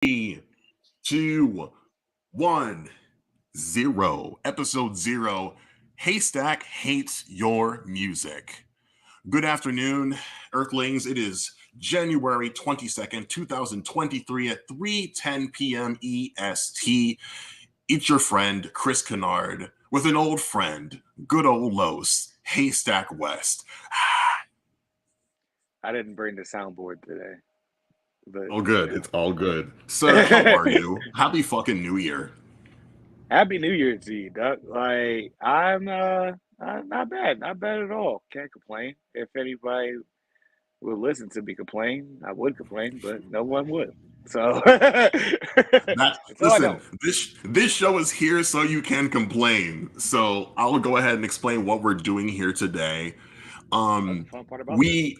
Three, 2, 1, 0. Episode 0. Haystack hates your music. Good afternoon, Earthlings. It is January 22nd, 2023 at 3:10 p.m. EST. It's your friend, Chris Kennard, with an old friend, good old Los, Haystack West. I didn't bring the soundboard today, but All good. It's all good. Sir, how are you? Happy fucking New Year. Happy New Year to you, Doug. Like I'm not bad at all. Can't complain. If anybody would listen to me complain, I would complain, but no one would. So so I Listen, don't. this show is here so you can complain. So I'll go ahead and explain what we're doing here today. That's the Um, fun part about this. we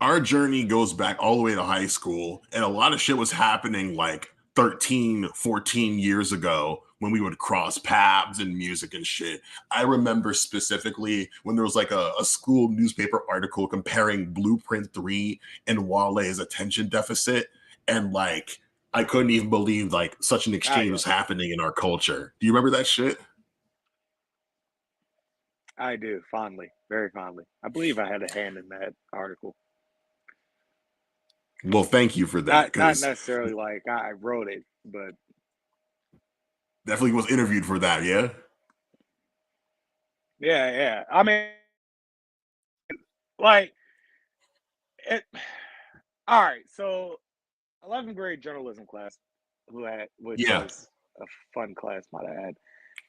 our journey goes back all the way to high school, and a lot of shit was happening like 13, 14 years ago when we would cross paths in music and shit. I remember specifically when there was like a school newspaper article comparing Blueprint 3 and Wale's attention deficit, and like I couldn't even believe like such an Ah, exchange was yes, happening in our culture. Do you remember that shit? I do fondly, very fondly. I believe I had a hand in that article. Well, thank you for that, Not because necessarily like I wrote it, but definitely was interviewed for that, yeah? yeah, yeah. I mean, like it. All right, so 11th grade journalism class, which Yeah. was a fun class, might I add,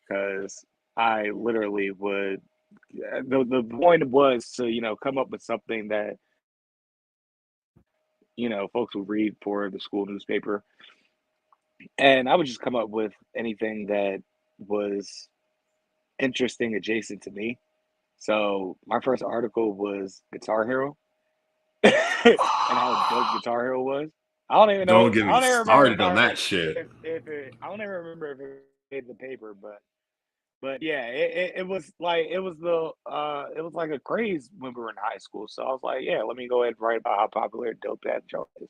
because I literally would. The point was to come up with something that folks would read for the school newspaper, and I would just come up with anything that was interesting adjacent to me. So my first article was Guitar Hero and how dope Guitar Hero was. I don't even Don't know. get I me don't even remember started on that shit. if it. I don't even remember if it made the paper, but yeah, it was like it was like a craze when we were in high school. So I was like, yeah, let me go ahead and write about how popular dope that joke is.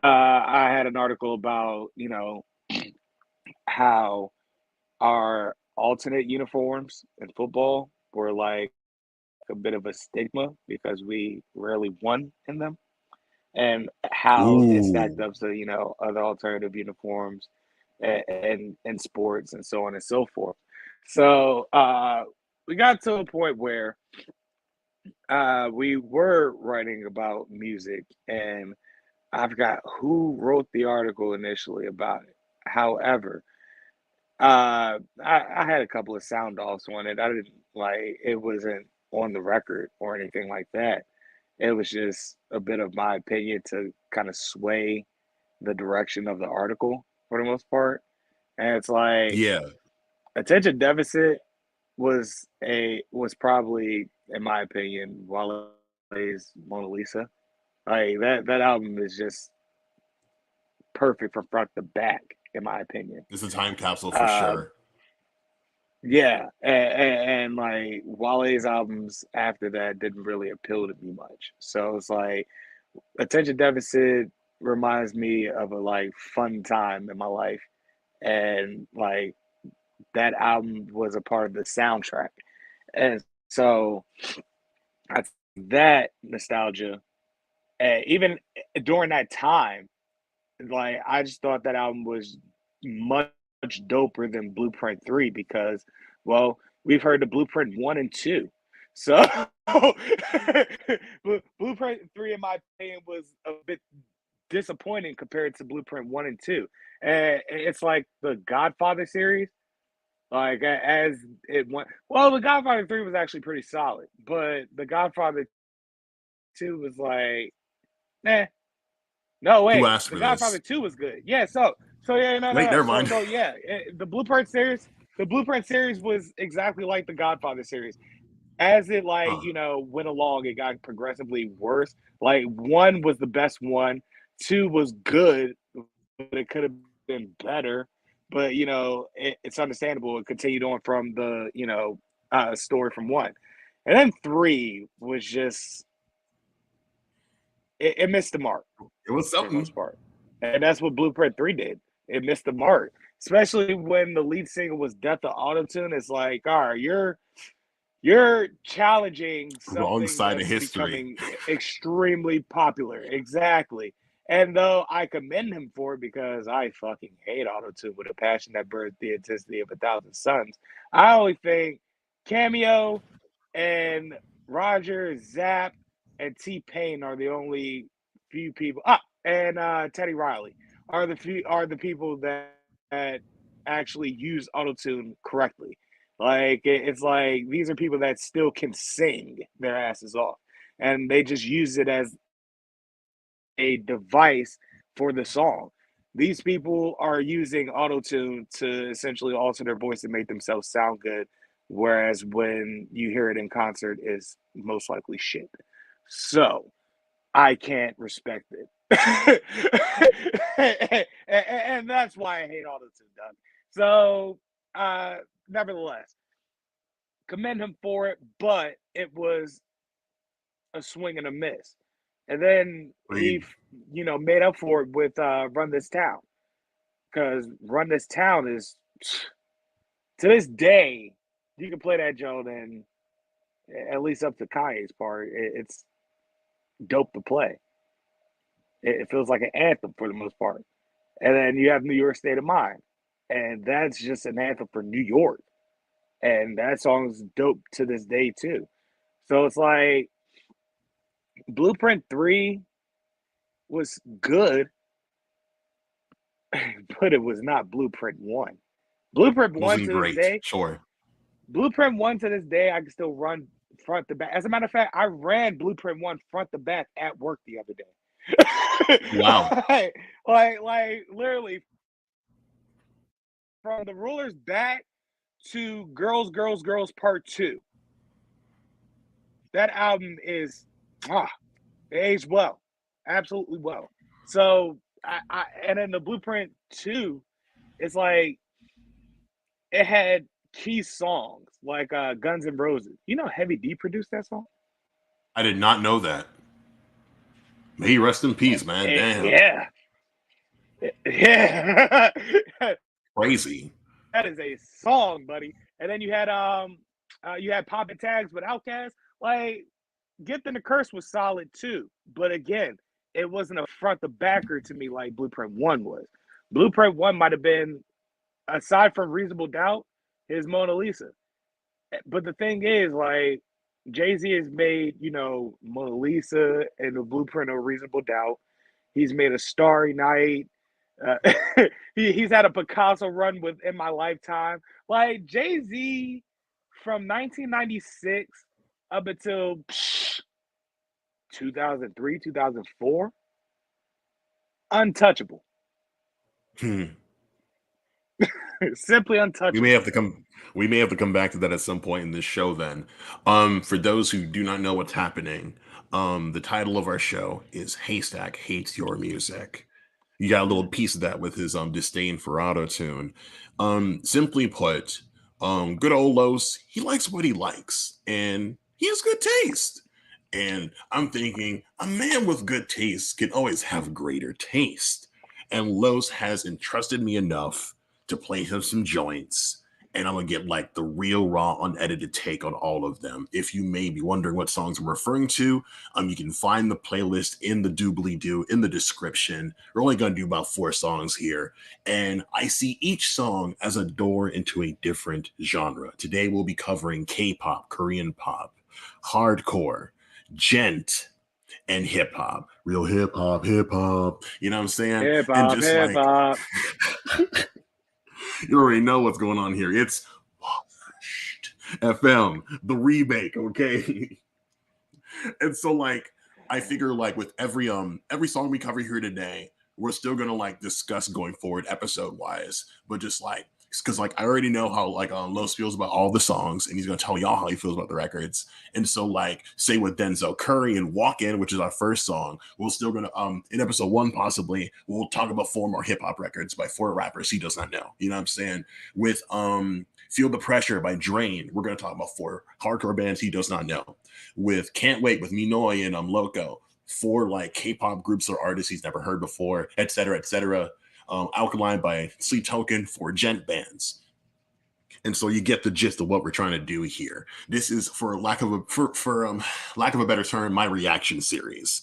I had an article about how our alternate uniforms in football were like a bit of a stigma because we rarely won in them, and how it stacked Ooh. up to other alternative uniforms and sports and so on and so forth. So we got to a point where we were writing about music, and I forgot who wrote the article initially about it. However, I had a couple of sound offs on it. I didn't like it wasn't on the record or anything like that. It was just a bit of my opinion to kind of sway the direction of the article for the most part. And it's like Yeah. attention deficit was probably, in my opinion, Wale's Mona Lisa. Like that album is just perfect from front to back, in my opinion. It's a time capsule for Uh, sure. yeah, and like Wale's albums after that didn't really appeal to me much. So it's like attention deficit reminds me of a like fun time in my life, and like that album was a part of the soundtrack, and so I think that nostalgia, even during that time, like I just thought that album was much doper than Blueprint 3 because, well, we've heard the Blueprint 1 and 2. So Blueprint 3, in my opinion, was a bit disappointing compared to Blueprint 1 and 2. And it's like the Godfather series. Like as it went, well, the Godfather 3 was actually pretty solid, but the Godfather 2 was like, nah. No, Who wait. asked The for Godfather this? 2 was good. Yeah, so yeah, no, Wait, no, no. never So mind. so yeah, the Blueprint series was exactly like the Godfather series. As it like, Huh. went along, it got progressively worse. Like 1 was the best one, 2 was good, but it could have been better. But it's understandable. It continued on from the, story from 1. And then 3 was just it missed the mark It was for the something. most part. And that's what Blueprint 3 did. It missed the mark. Especially when the lead single was Death of Autotune. It's like, all right, you're challenging Wrong something side of that's history. becoming extremely popular. Exactly. And though I commend him for it because I fucking hate autotune with a passion that burns the intensity of 1,000 suns, I only think Cameo and Roger, Zapp, and T-Pain are the only few people. And Teddy Riley are the people that actually use autotune correctly. Like it's like these are people that still can sing their asses off, and they just use it as a device for the song. These people are using autotune to essentially alter their voice and make themselves sound good, whereas when you hear it in concert, is most likely shit. So I can't respect it, and that's why I hate autotune, Doug. So, uh, nevertheless, commend him for it, but it was a swing and a miss. And then he, Agreed. made up for it with "Run This Town" because "Run This Town" is to this day you can play that joint and at least up to Kanye's part, it's dope to play. It feels like an anthem for the most part. And then you have New York State of Mind, and that's just an anthem for New York, and that song's dope to this day too. So it's like Blueprint 3 was good, but it was not Blueprint 1. Blueprint 1 Wasn't to this great, day, sure. Blueprint 1 to this day, I can still run front to back. As a matter of fact, I ran Blueprint 1 front to back at work the other day. Wow. like literally from the rulers back to Girls, Girls, Girls Part 2. That album is it aged well, absolutely well. So I and then the Blueprint 2, it's like it had key songs like Guns N' Roses. You know Heavy D produced that song? I did not know that. May he rest in peace, man. Damn. Yeah. Yeah. Crazy. That is a song, buddy. And then you had Poppin' Tags with Outkast. Like Gift and the Curse was solid too. But again, it wasn't a front to backer to me like Blueprint 1 was. Blueprint 1 might have been, aside from Reasonable Doubt, his Mona Lisa. But the thing is, like, Jay-Z has made, Mona Lisa and the Blueprint of Reasonable Doubt. He's made a Starry Night. Uh, he's had a Picasso run with In My Lifetime. Like Jay-Z from 1996 up until 2003, 2004, untouchable. Hmm. Simply We may untouchable. have to come we may have to come back to that at some point in this show then. For those who do not know what's happening, the title of our show is Haystack Hates Your Music. You got a little Mm. piece of that with his disdain for autotune. Simply put, good old Los, he likes what he likes, and he has good taste. And I'm thinking, a man with good taste can always have greater taste. And Los has entrusted me enough to play him some joints, and I'm gonna get like the real raw unedited take on all of them. If you may be wondering what songs I'm referring to, you can find the playlist in the doobly doo in the description. We're only gonna do about 4 songs here, and I see each song as a door into a different genre. Today we'll be covering K-pop, Korean pop, hardcore, gent, and hip hop. Real hip hop, hip hop. You know what I'm saying? Hip And hop, just hip like hop. you already know what's going on here. It's FM, the remake, okay? And so like I figure like with every song we cover here today, we're still gonna like discuss going forward episode wise, but just like because like I already know how like Los feels about all the songs, and he's gonna tell y'all how he feels about the records. And so like say with Denzel Curry and Walk In, which is our first song, we're still gonna in episode 1 possibly we'll talk about 4 more hip hop records by 4 rappers he does not know. You know what I'm saying? With Feel the Pressure by Drain, we're gonna talk about 4 hardcore bands he does not know. With Can't Wait with Minoy and Loco, for like K-pop groups or artists he's never heard before, etc., etc. Alkaline by Sleep Token for gent bands. And so you get the gist of what we're trying to do here. This is, for lack of lack of a better term, my reaction series.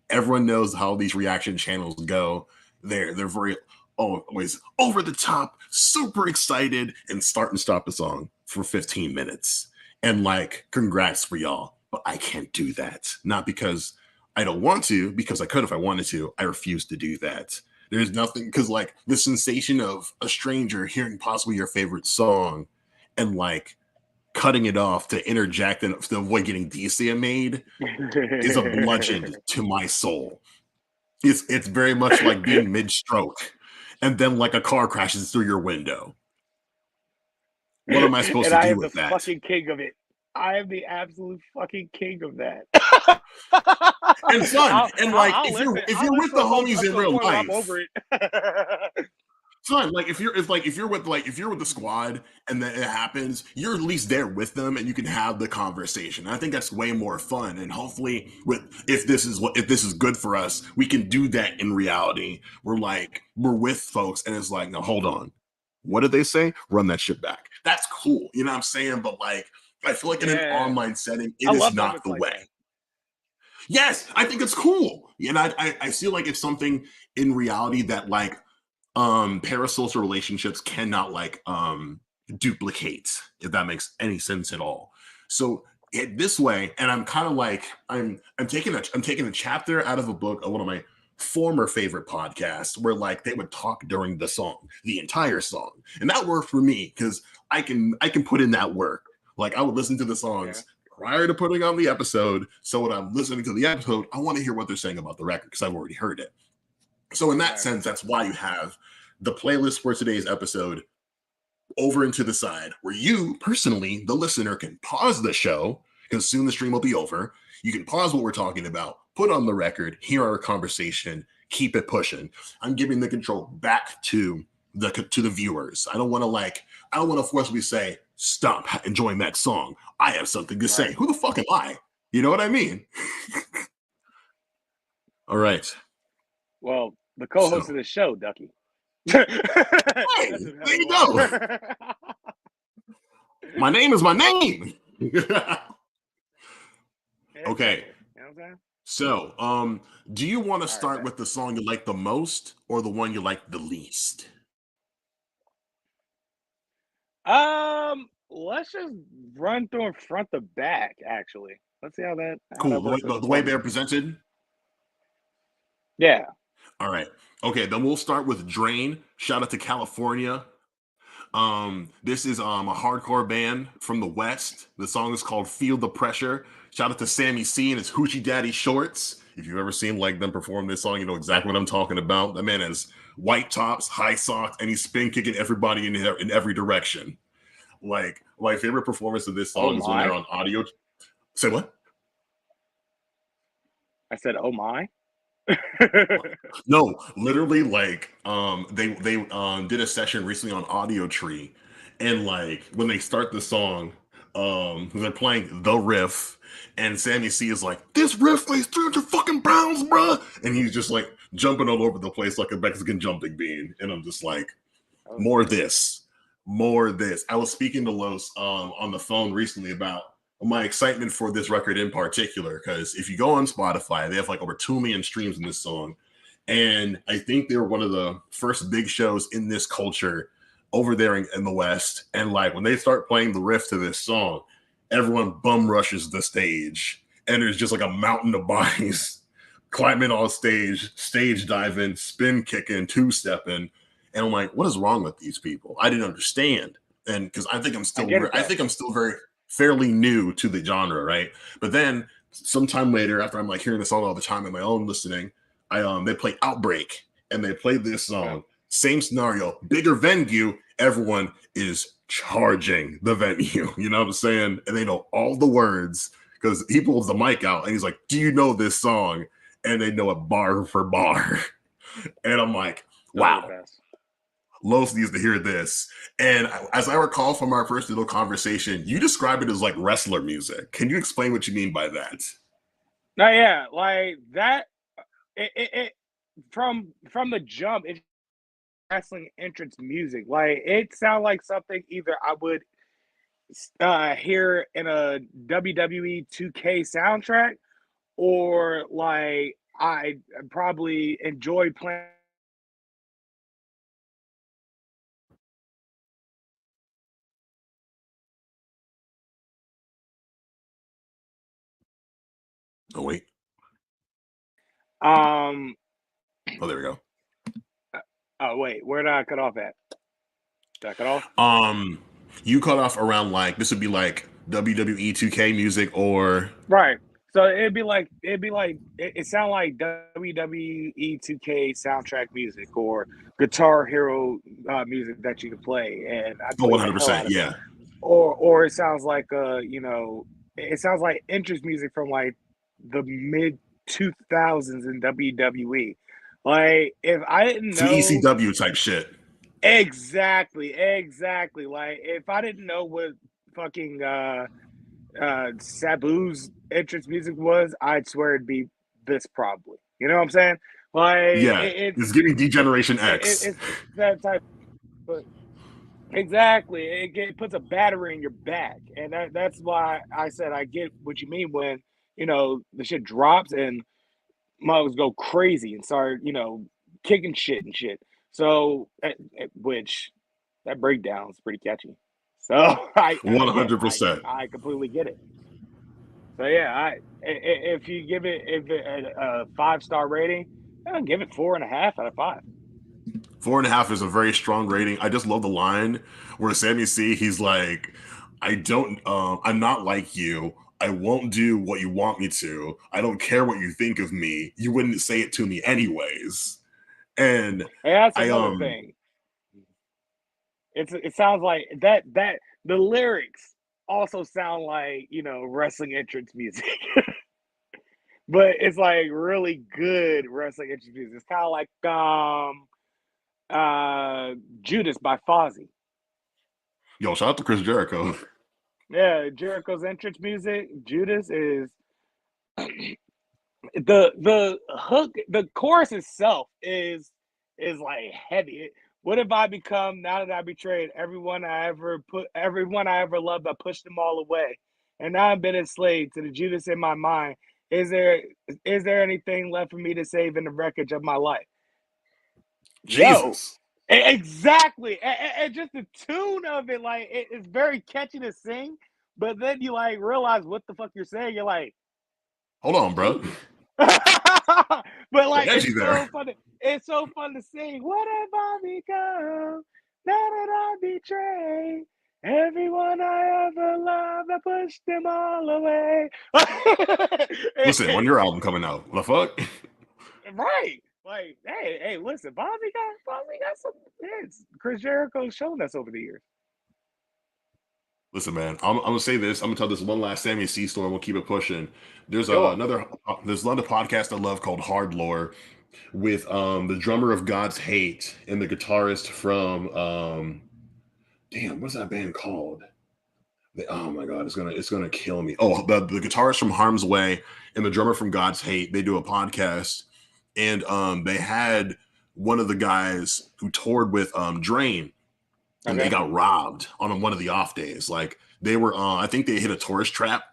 Everyone knows how these reaction channels go. They're very always over the top, super excited, and start and stop the song for 15 minutes. And like, congrats for y'all, but I can't do that. Not because I don't want to, because I could if I wanted to. I refuse to do that. There's nothing, because like the sensation of a stranger hearing possibly your favorite song and like cutting it off to interject and to avoid getting made is a bludgeon to my soul. It's very much like being mid-stroke and then like a car crashes through your window. What am I supposed And to I do am the with that? fucking king of it. I am the absolute fucking king of that. And son, and like I'll listen. if I'll you're with listen the homies up in to a real point where I'm life, over it. son, like if you're with the squad and then it happens, you're at least there with them and you can have the conversation. I think that's way more fun. And hopefully, if this is good for us, we can do that in reality. We're with folks and it's like, no, hold on, what did they say? Run that shit back. That's cool, you know what I'm saying? But like, I feel like in an Yeah. online setting, I it is love not moments the like way. that. Yes, I think it's cool. And I feel like it's something in reality that like parasocial relationships cannot like duplicate, if that makes any sense at all. So this way, and I'm kind of like I'm taking a chapter out of a book of one of my former favorite podcasts where like they would talk during the song, the entire song, and that worked for me because I can put in that work. Like I would listen to the songs prior to putting on the episode, so when I'm listening to the episode, I want to hear what they're saying about the record because I've already heard it. So in that sense, that's why you have the playlist for today's episode over and to the side, where you personally, the listener, can pause the show because soon the stream will be over. You can pause what we're talking about, put on the record, hear our conversation, keep it pushing. I'm giving the control back to the viewers. I don't want to forcibly say, stop enjoying that song. I have something to say. Who the fuck am I? You know what I mean? All right. Well, the co-host of the show, Ducky. Hey, there you go. My name is my name. Okay. So, do you want to start with the song you like the most or the one you like the least? Let's just run through and front to back, actually. Let's see how that Cool. The way they're presented? Yeah. All right. Okay, then we'll start with Drain. Shout out to California. This is a hardcore band from the West. The song is called Feel the Pressure. Shout out to Sammy C and his Hoochie Daddy shorts. If you've ever seen like them perform this song, you know exactly what I'm talking about. That man has white tops, high socks, and he's spin kicking everybody in every direction. Like my favorite performance of this song is when they're on audio. Say what? I said, "Oh my." No, literally, like they did a session recently on Audio Tree, and like when they start the song, they're playing the riff, and Sammy C is like, "This riff weighs 300 fucking pounds, bruh," and he's just like jumping all over the place like a Mexican jumping bean, and I'm just like, more of this, more of this. I was speaking to Los on the phone recently about my excitement for this record in particular, because if you go on Spotify, they have like over 2 million streams in this song. And I think they were one of the first big shows in this culture over there in the West. And like when they start playing the riff to this song, everyone bum rushes the stage. And there's just like a mountain of bodies climbing on stage diving, spin kicking, two-stepping. And I'm like, what is wrong with these people? I didn't understand. And because I think I'm still very fairly new to the genre, right? But then sometime later, after I'm like hearing the song all the time in my own listening, they play Outbreak and they play this song. Same scenario, bigger venue, everyone is charging the venue. You know what I'm saying? And they know all the words because he pulls the mic out and he's like, "Do you know this song?" And they know it bar for bar. And I'm like, wow. Los needs to hear this. And as I recall from our first little conversation, you describe it as like wrestler music. Can you explain what you mean by that? No, yeah, like that. It from the jump, it's wrestling entrance music. Like it sounded like something either I would hear in a WWE 2K soundtrack, or like I probably enjoy playing. Oh wait. Um. Oh, there we go. Oh wait, where did I cut off at? Did I cut off? Um, you cut off around like this would be like WWE 2K music or Right. So it sound like WWE 2K soundtrack music or Guitar Hero music that you can play, and I oh play the hell 100%. out of it. Yeah. Or it sounds like it sounds like interest music from like the mid 2000s in WWE. Like if I didn't Some know ECW type shit. exactly, like if I didn't know what fucking Sabu's entrance music was, I'd swear it'd be this probably. You know what I'm saying? Like Yeah. It's giving Degeneration X. it's that type of exactly. It puts a battery in your back, and that's why I said I get what you mean when the shit drops and mugs go crazy and start kicking shit and shit. So which that breakdown is pretty catchy. So again, I 100%. I completely get it. So yeah, if you give it if it a 5-star rating, I'll give it 4.5 out of 5. 4.5 is a very strong rating. I just love the line where Sammy C, he's like, I'm not like you. I won't do what you want me to. I don't care what you think of me. You wouldn't say it to me anyways. And And that's I another thing. It sounds like that the lyrics also sound like wrestling entrance music, but it's like really good wrestling entrance music. It's kind of like Judas by Fozzy. yo, shout out to Chris Jericho. Yeah, Jericho's entrance music. Judas is the hook, the chorus itself is like heavy. What have I become now that I betrayed everyone I ever loved? I pushed them all away, and now I've been enslaved to the Judas in my mind. Is there is there anything left for me to save in the wreckage of my life? Yo, Jesus. exactly, and just the tune of it, like it's very catchy to sing, but then you like realize what the fuck you're saying. You're like, Hold on, bro. Jesus. But The like edgy it's there. so fun. It's so fun to sing. What have I become? Now that I betray everyone I ever loved, I pushed them all away. Listen, when your album coming out? The fuck? Right. Like, hey, listen, Bobby got some hits. Chris Jericho's shown us over the years. Listen, man, I'm gonna say this. I'm gonna tell this one last Sammy C story. We'll keep it pushing. There's Sure. another podcast I love called Hard Lore with the drummer of God's Hate and the guitarist from damn, what's that band called? Oh my god, it's gonna kill me. Oh, the guitarist from Harm's Way and the drummer from God's Hate. They do a podcast, and they had one of the guys who toured with Drain, and they Okay. got robbed on one of the off days. Like they were, I think they hit a tourist trap,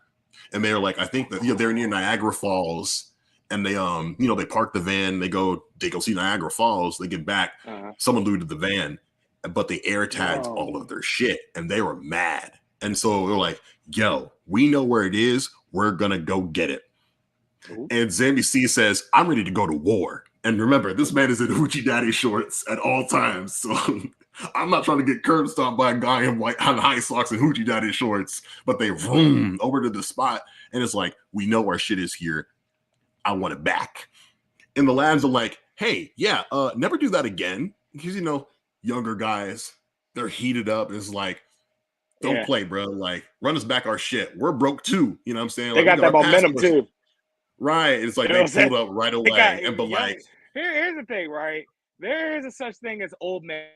and they were like, I think that they're near Niagara Falls, and they they park the van, they go see Niagara Falls. They get back, Uh-huh. someone looted the van, but they air tagged all No. of their shit, and they were mad. And so they're like, "Yo, we know where it is. We're gonna go get it." Ooh. And Zambi C says, "I'm ready to go to war." And remember, this man is in hoochie daddy shorts at all times. So I'm not trying to get curb stomped by a guy in white on high socks and hoochie daddy shorts. But they vroom over to the spot, and it's like, we know our shit is here. I want it back. And the lads are like, "Hey, yeah, never do that again." Because younger guys, they're heated up. It's like, don't Yeah. play, bro. Like, run us back our shit. We're broke too. You know what I'm saying? They Like, we got got that our momentum passports. too. Right. It's You like know what they I'm saying? pulled up right They got away. And but young. like, Here's the thing, right? There is a such thing as old man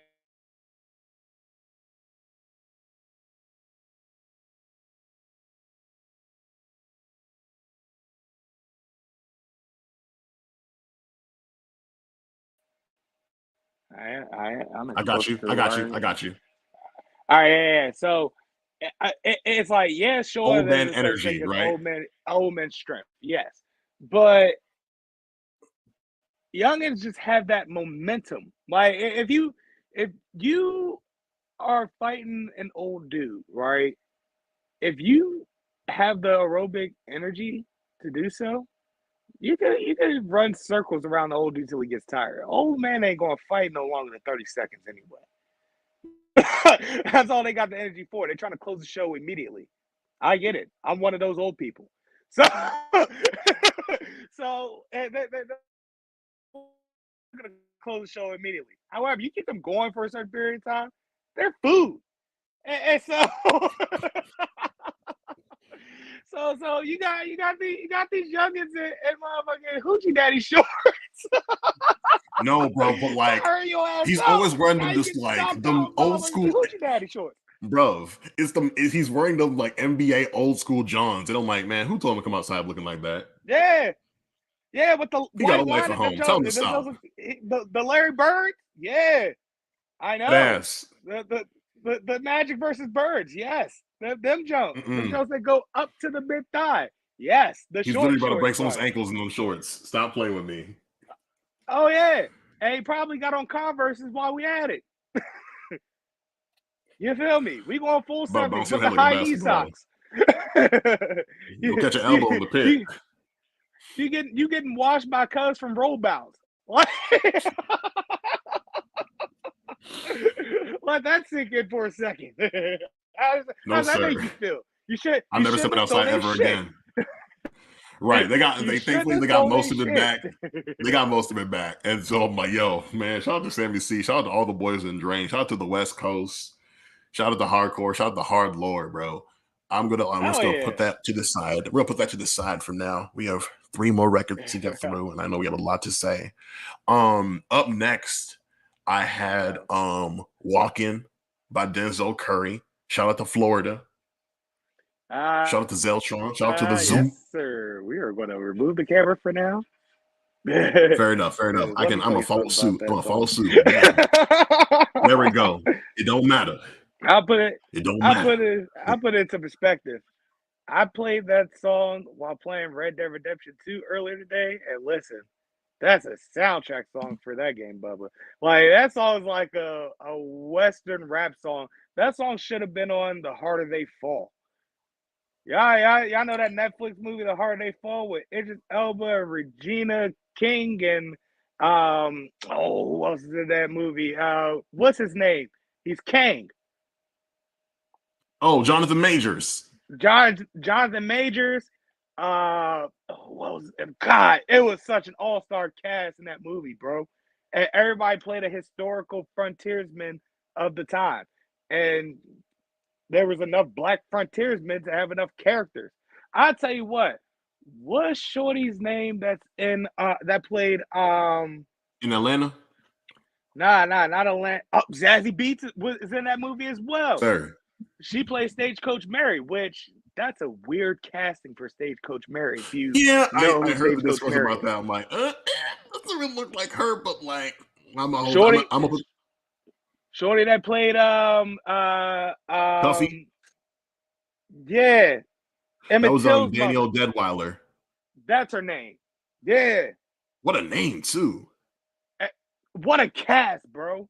I'm I got supposed you. to I got you. learn. I got you. All right, yeah. So it's like, yeah, sure. Old There's man a such thing energy, as right? old man strength. Yes, but youngins just have that momentum. Like if you are fighting an old dude, right? If you have the aerobic energy to do so, you could run circles around the old dude till he gets tired. Old man ain't gonna fight no longer than 30 seconds anyway. That's all they got the energy for. They're trying to close the show immediately. I get it. I'm one of those old people. So, so they're going to close the show immediately. However, you keep them going for a certain period of time, they're food. And so, so you got these youngins and motherfucking hoochie daddy shorts. No, bro, but To like hurry your ass he's up. always wearing Now them you just get like stomped them out, old motherfucking school, hoochie daddy shorts. bro. He's wearing them like NBA old school Johns, and I'm like, man, who told him to come outside looking like that? Yeah, yeah, with the He got a white wife line at at the home. Tell Joe, him to stop. the Larry Bird. Yeah, I That know. ass. The Magic versus Birds. Yes, them Jones. Them Mm-mm. Jones that go up to the mid thigh. Yes, the He's literally short about to shorts break someone's fight. ankles in them shorts. Stop playing with me. Oh yeah, and he probably got on Converses while we at it. You feel me? We going full About 70s bouncing with your head the like a high knee basketball. socks. You'll you, catch an elbow in you, the pit. you, you getting washed by cuz from roll bounce. Like, let that sink in for a second. No, How's that make sir. you feel? You should I'm you never shouldn't stepping have thrown outside their ever shit. again. Right. You They shouldn't thankfully have they got thrown most their of it shit. back. They got most of it back. And so I'm like, yo, man, shout out to Sammy C. Shout out to all the boys in Drain. Shout out to the West Coast. Shout out to Hardcore. Shout out to Hard Lord, bro. I'm just Oh gonna put yeah. that to the side. We're gonna put that to the side for now. We have 3 more records to get through, and I know we have a lot to say. Up next, I had Yes. Walkin' by Denzel Curry. Shout out to Florida. Uh, Shout out to Zeltron. Shout out to the yes, Zoo. sir. We are going to remove the camera for now. Because Fair enough. Fair enough. let me I'm tell gonna you follow something about suit. I'm that gonna follow song. suit. Bam. There we go. It don't matter. I'll put it. It don't I'll matter. put it. I'll put it into perspective. I played that song while playing Red Dead Redemption 2 earlier today, and listen, that's a soundtrack song for that game, Bubba. Like that song is like a Western rap song. That song should have been on The Harder They Fall. Y'all know that Netflix movie, The Harder They Fall, with Idris Elba, Regina King, and what else is in that movie? What's his name? He's Kang. Oh, Jonathan Majors. Jonathan Majors. What was it? God, it was such an all-star cast in that movie, bro. And everybody played a historical frontiersman of the time. And there was enough black frontiersmen to have enough characters. I'll tell you what's Shorty's name that's in that played In Atlanta? not Atlanta. Oh, Zazie Beetz is in that movie as well. Sir. She plays Stagecoach Mary, which that's a weird casting for Stagecoach Mary. If you Yeah, know I who heard the Stagecoach discourse Mary about is, that. I'm like, doesn't really look like her, but like, I'm a hold. Shorty, I'm a put Shorty that played Tuffy. yeah, That Emmett was Till's mother. Danielle Deadweiler. That's her name. Yeah, What a name too. what a cast, bro.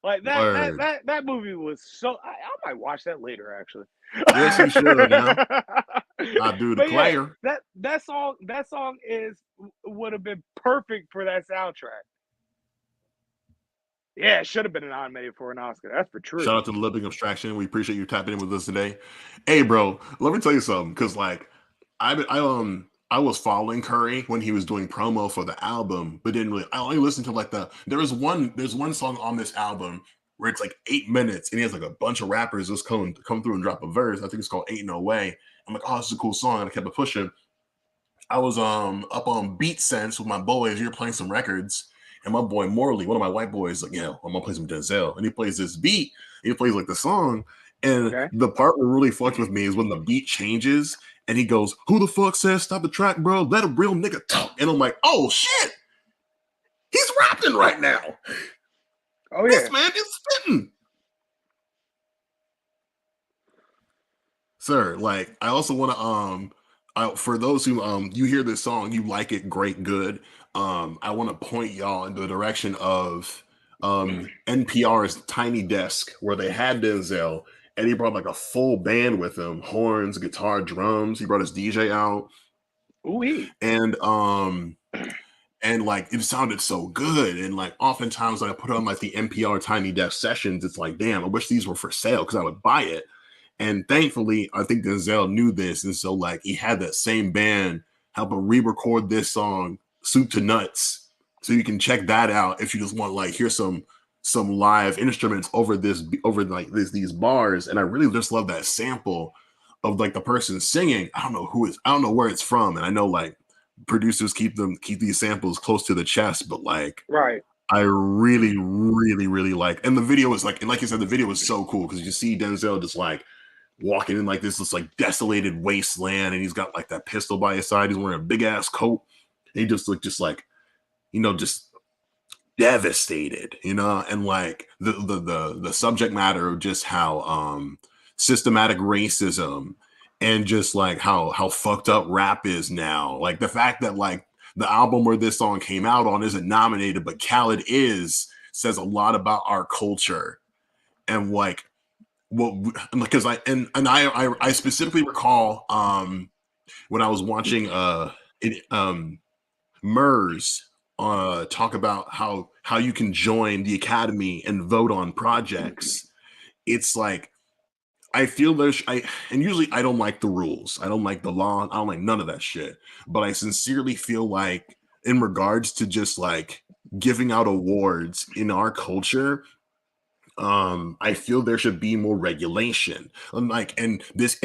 Like Word. that movie was so. I might watch that later, actually. Yes, you should now. I do But yeah, declare. that song is would have been perfect for that soundtrack. Yeah, it should have been nominated for an Oscar. That's for Shout true. out to the Living Abstraction. We appreciate you tapping in with us today. Hey, bro, let me tell you something. Cause like I was following Curry when he was doing promo for the album, but didn't really I only listened to like there's one song on this album where it's like 8 minutes and he has like a bunch of rappers just come through and drop a verse. I think it's called Ain't No Way. I'm like, oh, this is a cool song. And I kept it pushing. I was up on Beat Sense with my boys. You're playing some records, and my boy Morley, one of my white boys, like, yeah, I'm gonna play some Denzel, and he plays this beat. He plays like the song, and Okay. the part that really fucked with me is when the beat changes, and he goes, "Who the fuck says stop the track, bro? Let a real nigga talk." And I'm like, "Oh shit!" He's rapping right now. Oh This yeah. man is spitting. Sir, like I also want to for those who you hear this song, you like it, great, good. I want to point y'all in the direction of NPR's Tiny Desk, where they had Denzel, and he brought like a full band with him, horns, guitar, drums. He brought his DJ out, Ooh and like it sounded so good. And like oftentimes when I put on like the NPR Tiny Desk sessions, it's like, damn, I wish these were for sale because I would buy it. And thankfully, I think Denzel knew this, and so like he had that same band help him re-record this song, "Soup to Nuts," so you can check that out if you just want like hear some live instruments over these bars. And I really just love that sample of like the person singing. I don't know where it's from, and I know like producers keep these samples close to the chest, but like right. I really, really, really like. And the video is like, and like you said, the video was so cool because you see Denzel just like walking in like this like desolated wasteland, and he's got like that pistol by his side. He's wearing a big ass coat. And he just looked just like, just devastated, and like the subject matter of just how systematic racism and just like how fucked up rap is now. Like the fact that like the album where this song came out on isn't nominated, but Khaled is, says a lot about our culture. And like well, because I specifically recall when I was watching MERS talk about how you can join the academy and vote on projects. It's like I feel and usually I don't like the rules, I don't like the law, I don't like none of that shit, but I sincerely feel like in regards to just like giving out awards in our culture, I feel there should be more regulation. And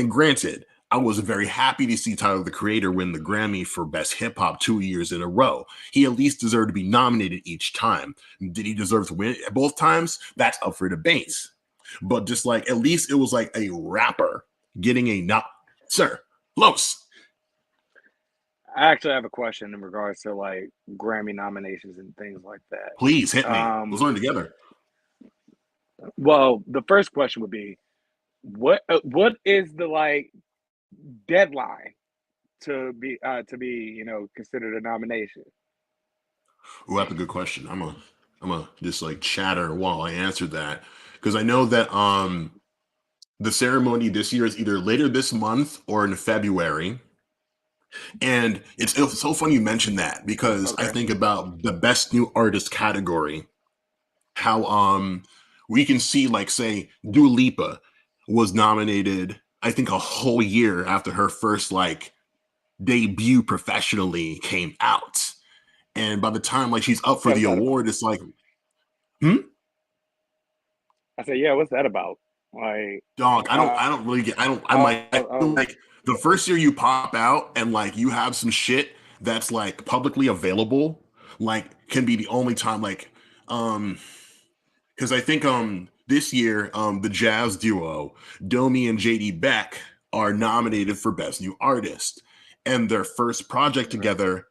granted, I was very happy to see Tyler the Creator win the Grammy for Best Hip Hop 2 years in a row. He at least deserved to be nominated each time. Did he deserve to win both times? That's up for debate. But just like at least it was like a rapper getting a not, sir, Los. I actually have a question in regards to like Grammy nominations and things like Please hit that. me. Let's learn together. Well, the first question would be, what is the like deadline to be considered a nomination? Oh, that's a good question. I'm a just like chatter while I answer that because I know that the ceremony this year is either later this month or in February. And it's so funny you mentioned that because I Okay. think about the best new artist category, how we can see like say Dua Lipa was nominated, I think a whole year after her first like debut professionally came out. And by the time like she's up for Yeah, what's the that about? award, it's like, hmm? I said, yeah, what's that about? Like, Dog, uh, I don't really get, I feel oh, like the first year you pop out and like you have some shit that's like publicly available, like can be the only time um, because I think this year the jazz duo Domi and JD Beck are nominated for Best New Artist, and their first project okay. together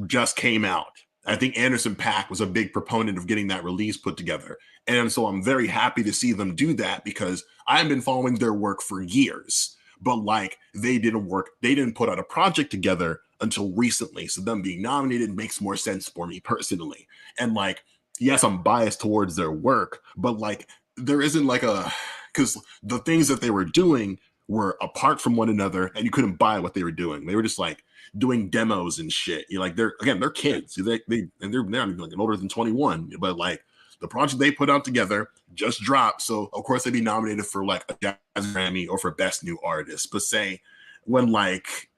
just came out. I think Anderson Paak was a big proponent of getting that release put together. And so I'm very happy to see them do that because I've been following their work for years. But like they didn't put out a project together until recently. So them being nominated makes more sense for me personally. And like, yes, I'm biased towards their work, but like there isn't like a because the things that they were doing were apart from one another and you couldn't buy what they were doing. They were just like doing demos and shit. You know, like they're kids. They're not even like older than 21, but like the project they put out together just dropped. So of course they'd be nominated for like a jazz Grammy or for best new artist. But say when like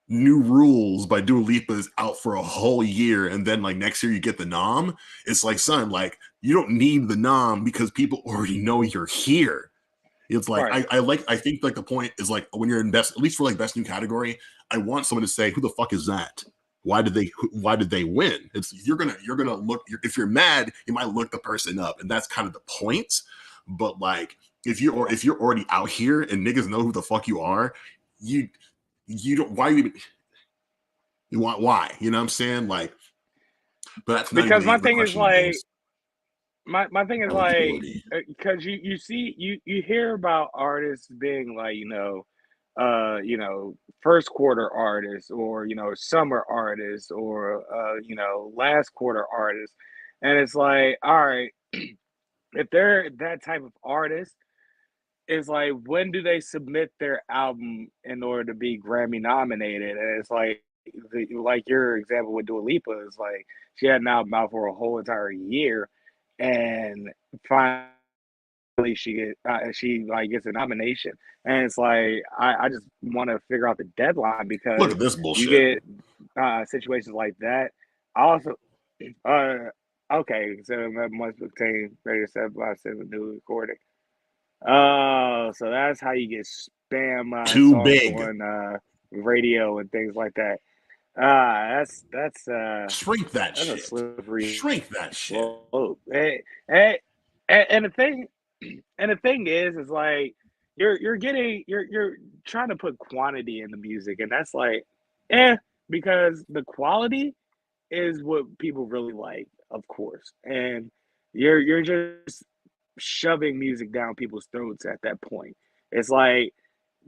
New Rules by Dua Lipa is out for a whole year and then like next year you get the nom, it's like son, like you don't need the nom because people already know you're here. It's like Right. I think like the point is like when you're in best, at least for like best new category, I want someone to say who the fuck is that? Why did they win? It's you're gonna look if you're mad, you might look the person up, and that's kind of the point. But like if you're already out here and niggas know who the fuck you are, you you don't why you even why you know what I'm saying? Like But that's not even Because my the thing is question, like is my thing is like eligibility. because you see you hear about artists being like first quarter artists or summer artists or last quarter artists, and it's like, all right, if they're that type of artist, it's like, when do they submit their album in order to be Grammy nominated? And it's like, like your example with Dua Lipa is like, she had an album out for a whole entire year, and finally she like gets a nomination, and it's like, I just want to figure out the deadline Look because at this you bullshit. get situations like that. I also, uh, okay, so that must obtain radio 7 by 7 new recording. Oh, so that's how you get spam Too songs big. on radio and things like that. That's Shrink that that's a shit. slippery Shrink that shit. slope. And the thing is like you're trying to put quantity in the music, and that's like, because the quality is what people really like, of course, and you're just shoving music down people's throats at that point. It's like,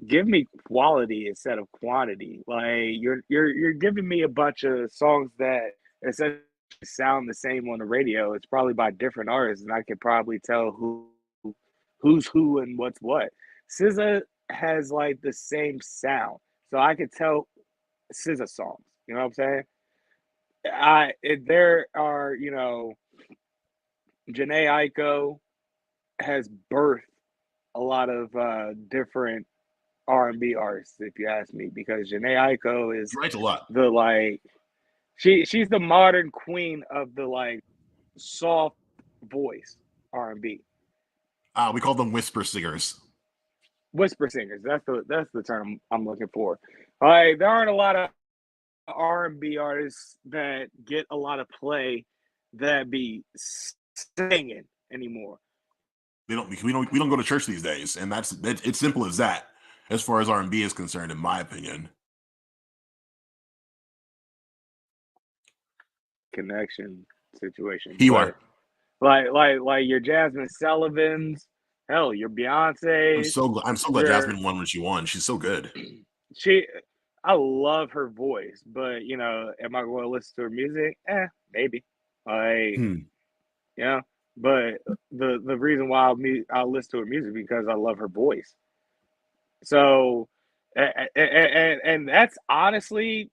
give me quality instead of quantity. Like, you're giving me a bunch of songs that essentially sound the same on the radio. It's probably by different artists, and I could probably tell who's who and what's what. SZA has like the same sound, so I could tell SZA songs. You know what I'm saying? There are, Janae Aiko has birthed a lot of different R&B artists, if you ask me, because Janae Aiko He is writes a lot. the like she's the modern queen of the like soft voice R&B. We call them whisper singers. Whisper singers. That's the term I'm looking for. Like, there aren't a lot of R&B artists that get a lot of play that be singing anymore. We don't go to church these days, and it's simple as that. As far as R&B is concerned, in my opinion, Connection situation, you but are. like your Jasmine Sullivans, hell, your Beyonce's, I'm so glad your Jasmine won when she won. She's so good. she. I love her voice, but am I going to listen to her music? Maybe. Like, Hmm. yeah, but the reason why I'll listen to her music because I love her voice. So, and that's honestly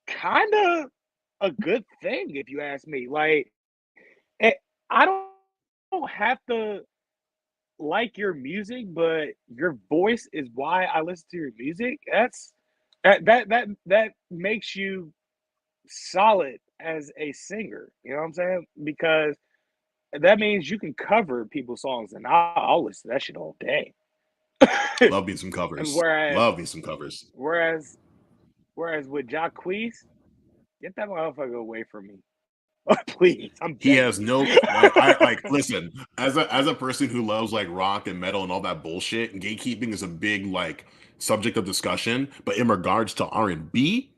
kind of a good thing if you ask me. Like, eh, I don't have to like your music, but your voice is why I listen to your music. That makes you solid as a singer. You know what I'm saying? Because that means you can cover people's songs, and I'll listen to that shit all day. Love me some And covers. whereas Love me some covers. whereas whereas with Jacquees, get that motherfucker away from me. Please, I'm He begging has you. no like. I like listen as a person who loves like rock and metal and all that bullshit. Gatekeeping is a big like subject of discussion. But in regards to R&B,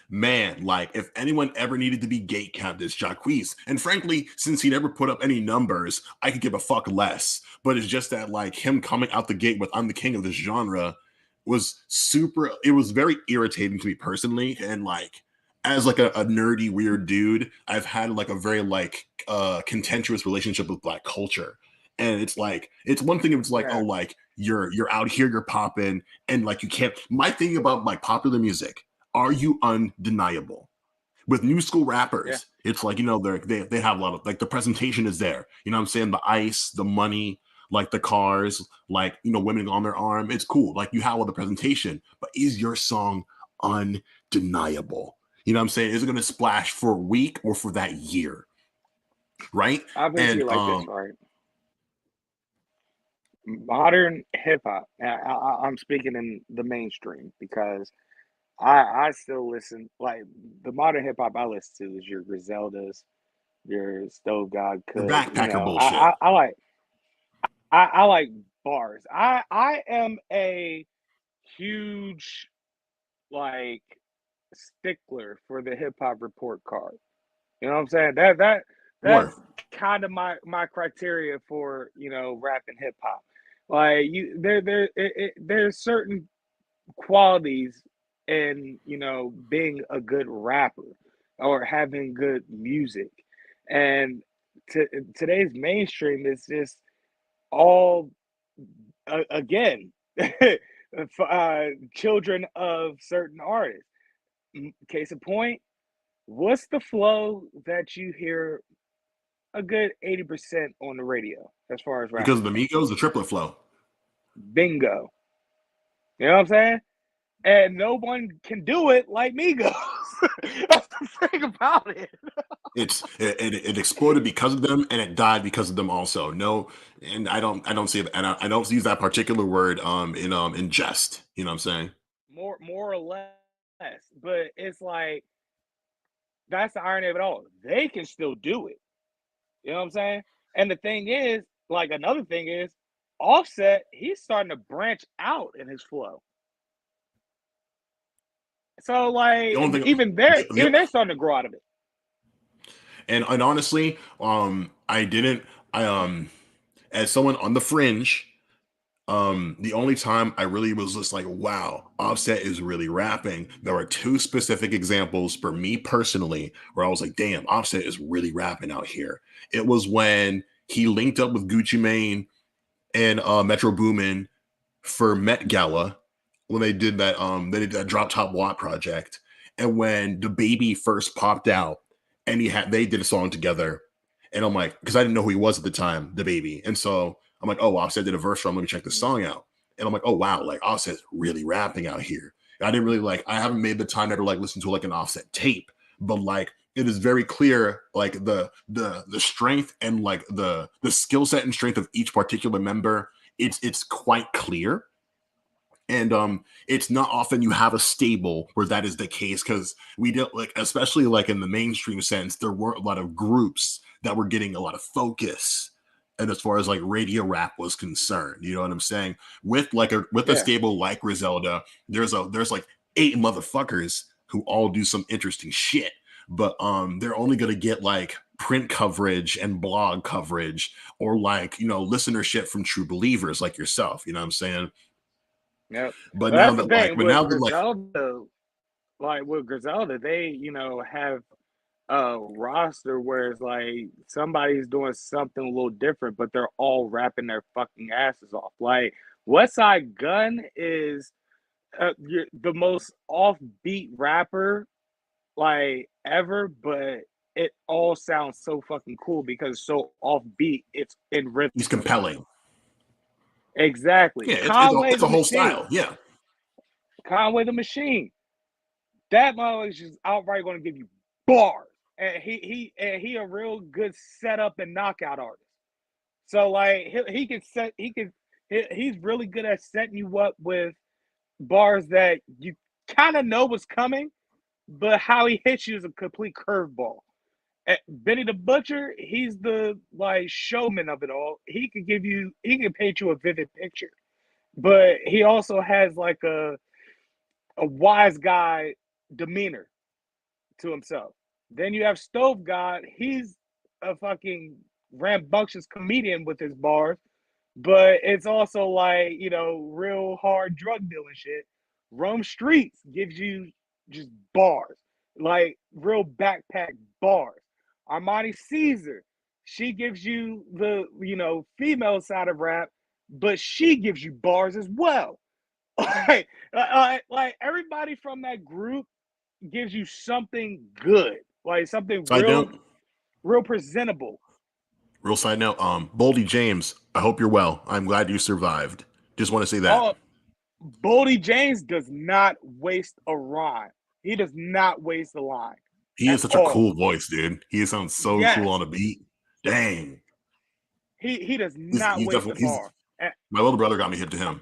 man, like if anyone ever needed to be gate capped, it's Jacquees. And frankly, since he never put up any numbers, I could give a fuck less. But it's just that like him coming out the gate with "I'm the king of this genre" was super. It was very irritating to me personally, and like as like a nerdy weird dude, I've had like a very like contentious relationship with Black culture. And it's like it's one thing if it's like, oh, Yeah, like you're out here, you're popping, and like you can't. My thing about like popular music, are you undeniable? With new school yeah, rappers, it's like, they have a lot of like the presentation is there. You know what I'm saying? The ice, the money, like the cars, like women on their arm. It's cool. Like you have all the presentation, but is your song undeniable? You know what I'm saying? Is it gonna splash for a week or for that year? Right? I'll put it to And you like this, right? Modern hip hop. I'm speaking in the mainstream because I still listen. Like, the modern hip hop I listen to is your Griseldas, your Stove God the Cook. backpacker bullshit. I like bars. I am a huge like stickler for the hip hop report card. You know what I'm saying? That's Sure. kind of my criteria for rap and hip hop. Like there's certain qualities in being a good rapper or having good music, and today's mainstream is just all again children of certain artists. Case in point, what's the flow that you hear a good 80% on the radio as far as Because rappers of the go? Migos, the triplet flow. Bingo. You know what I'm saying? And no one can do it like Migos. That's the thing about it. It exploded because of them, and it died because of them also. No, and I don't see it, and I don't use that particular word in jest. You know what I'm saying? More or less. But it's like that's the irony of it all. They can still do it. You know what I'm saying? And the thing is, like another thing is, Offset, he's starting to branch out in his flow. So The like only thing, even they're starting to grow out of it. and honestly, I didn't, I as someone on the fringe, the only time I really was just like, wow, Offset is really rapping. There are two specific examples for me personally where I was like, damn, Offset is really rapping out here. It was when he linked up with Gucci Mane and Metro Boomin for Met Gala when they did that Drop Top Watt project, and when the baby first popped out and they did a song together, and I'm like, because I didn't know who he was at the time, the baby, and so I'm like, oh, Offset did a verse from. Let me check the song out, and I'm like, oh wow, like Offset's really rapping out here. I didn't really like. I haven't made the time to like listen to like an Offset tape, but like it is very clear like the strength and like the skill set and strength of each particular member. It's quite clear, and it's not often you have a stable where that is the case, because we don't like, especially like in the mainstream sense, there were a lot of groups that were getting a lot of focus, and as far as like radio rap was concerned, you know what I'm saying, with a Yeah. stable like Griselda, there's like eight motherfuckers who all do some interesting shit, but they're only going to get like print coverage and blog coverage, or like listenership from true believers like yourself, you know what I'm saying. Yep. But Well, now that's the that like, thing but with now that like, Griselda. Like with Griselda, they have a roster where it's like somebody's doing something a little different, but they're all rapping their fucking asses off. Like West Side Gun is the most offbeat rapper like ever, but it all sounds so fucking cool because it's so offbeat. It's in rhythm. he's compelling. Exactly. Yeah, Conway it's the a whole Machine. style. Yeah, Conway the Machine. That mother is just outright going to give you bars, and he a real good setup and knockout artist. So like he can set he's really good at setting you up with bars that you kind of know what's coming, but how he hits you is a complete curveball. Benny the Butcher, he's the like showman of it all. He can paint you a vivid picture, but he also has like a wise guy demeanor to himself. Then you have Stove God. He's a fucking rambunctious comedian with his bars, but it's also like, real hard drug dealing shit. Rome Streets gives you just bars, like real backpack bars. Armani Caesar, she gives you the, female side of rap, but she gives you bars as well. Like everybody from that group gives you something good, like something side note, real presentable. real side note. Boldy James, I hope you're well. I'm glad you survived. Just want to say that Oh, Boldy James does not waste a rhyme. He does not waste a line he has at such a all. cool voice, dude. He sounds so cool Yes, on a beat. Dang, he does not he's waste a definitely he's bar. And my little brother got me hip to him.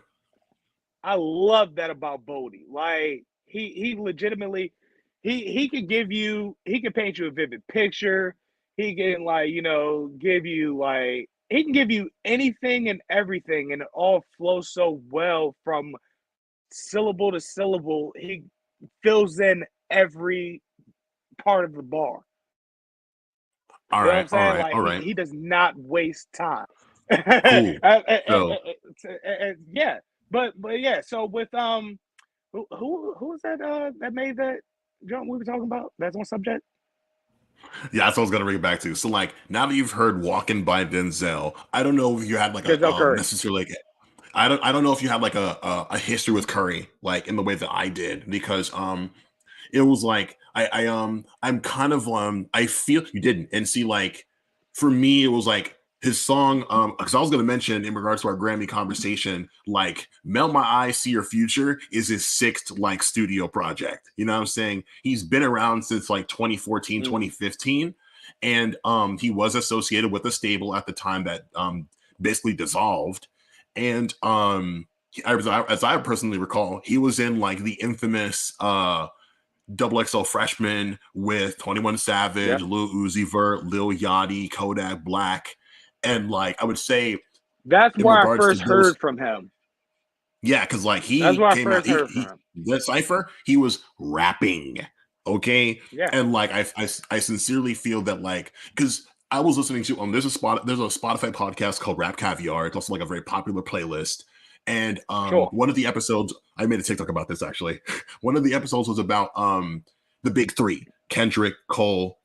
I love that about Boldy. Like he legitimately he can paint you a vivid picture. He can like, give you like he can give you anything and everything, and it all flows so well from syllable to syllable. He fills in every part of the bar. All You know what right, I'm all saying? right, Like all right. he does not waste time. Cool. So Yeah, but yeah. So with who was that that made that jump we were talking about? That's on subject. yeah, that's what I was gonna bring it back to. So like now that you've heard "Walking" by Denzel, I don't know if you had like a Denzel Curry. necessarily like I don't know if you had like a history with Curry like in the way that I did because it was like I'm kind of I feel you didn't and see like for me it was like his song because I was going to mention in regards to our Grammy conversation like Melt My Eyes See Your Future is his sixth like studio project, you know what I'm saying? He's been around since like 2014 Mm. 2015, and he was associated with a stable at the time that basically dissolved, and as I personally recall he was in like the infamous Double XL Freshman with 21 Savage, Yep. Lil Uzi Vert, Lil Yachty, Kodak Black. And like I would say That's in where I regards to first those, heard from him. yeah, because like That's he where I came out, first heard from he him. that cipher, he was rapping. Okay. Yeah, And like I sincerely feel that like because I was listening to there's a Spotify podcast called Rap Caviar. It's also like a very popular playlist. And sure. one of the episodes, I made a TikTok about this actually. One of the episodes was about the big three, Kendrick, Cole,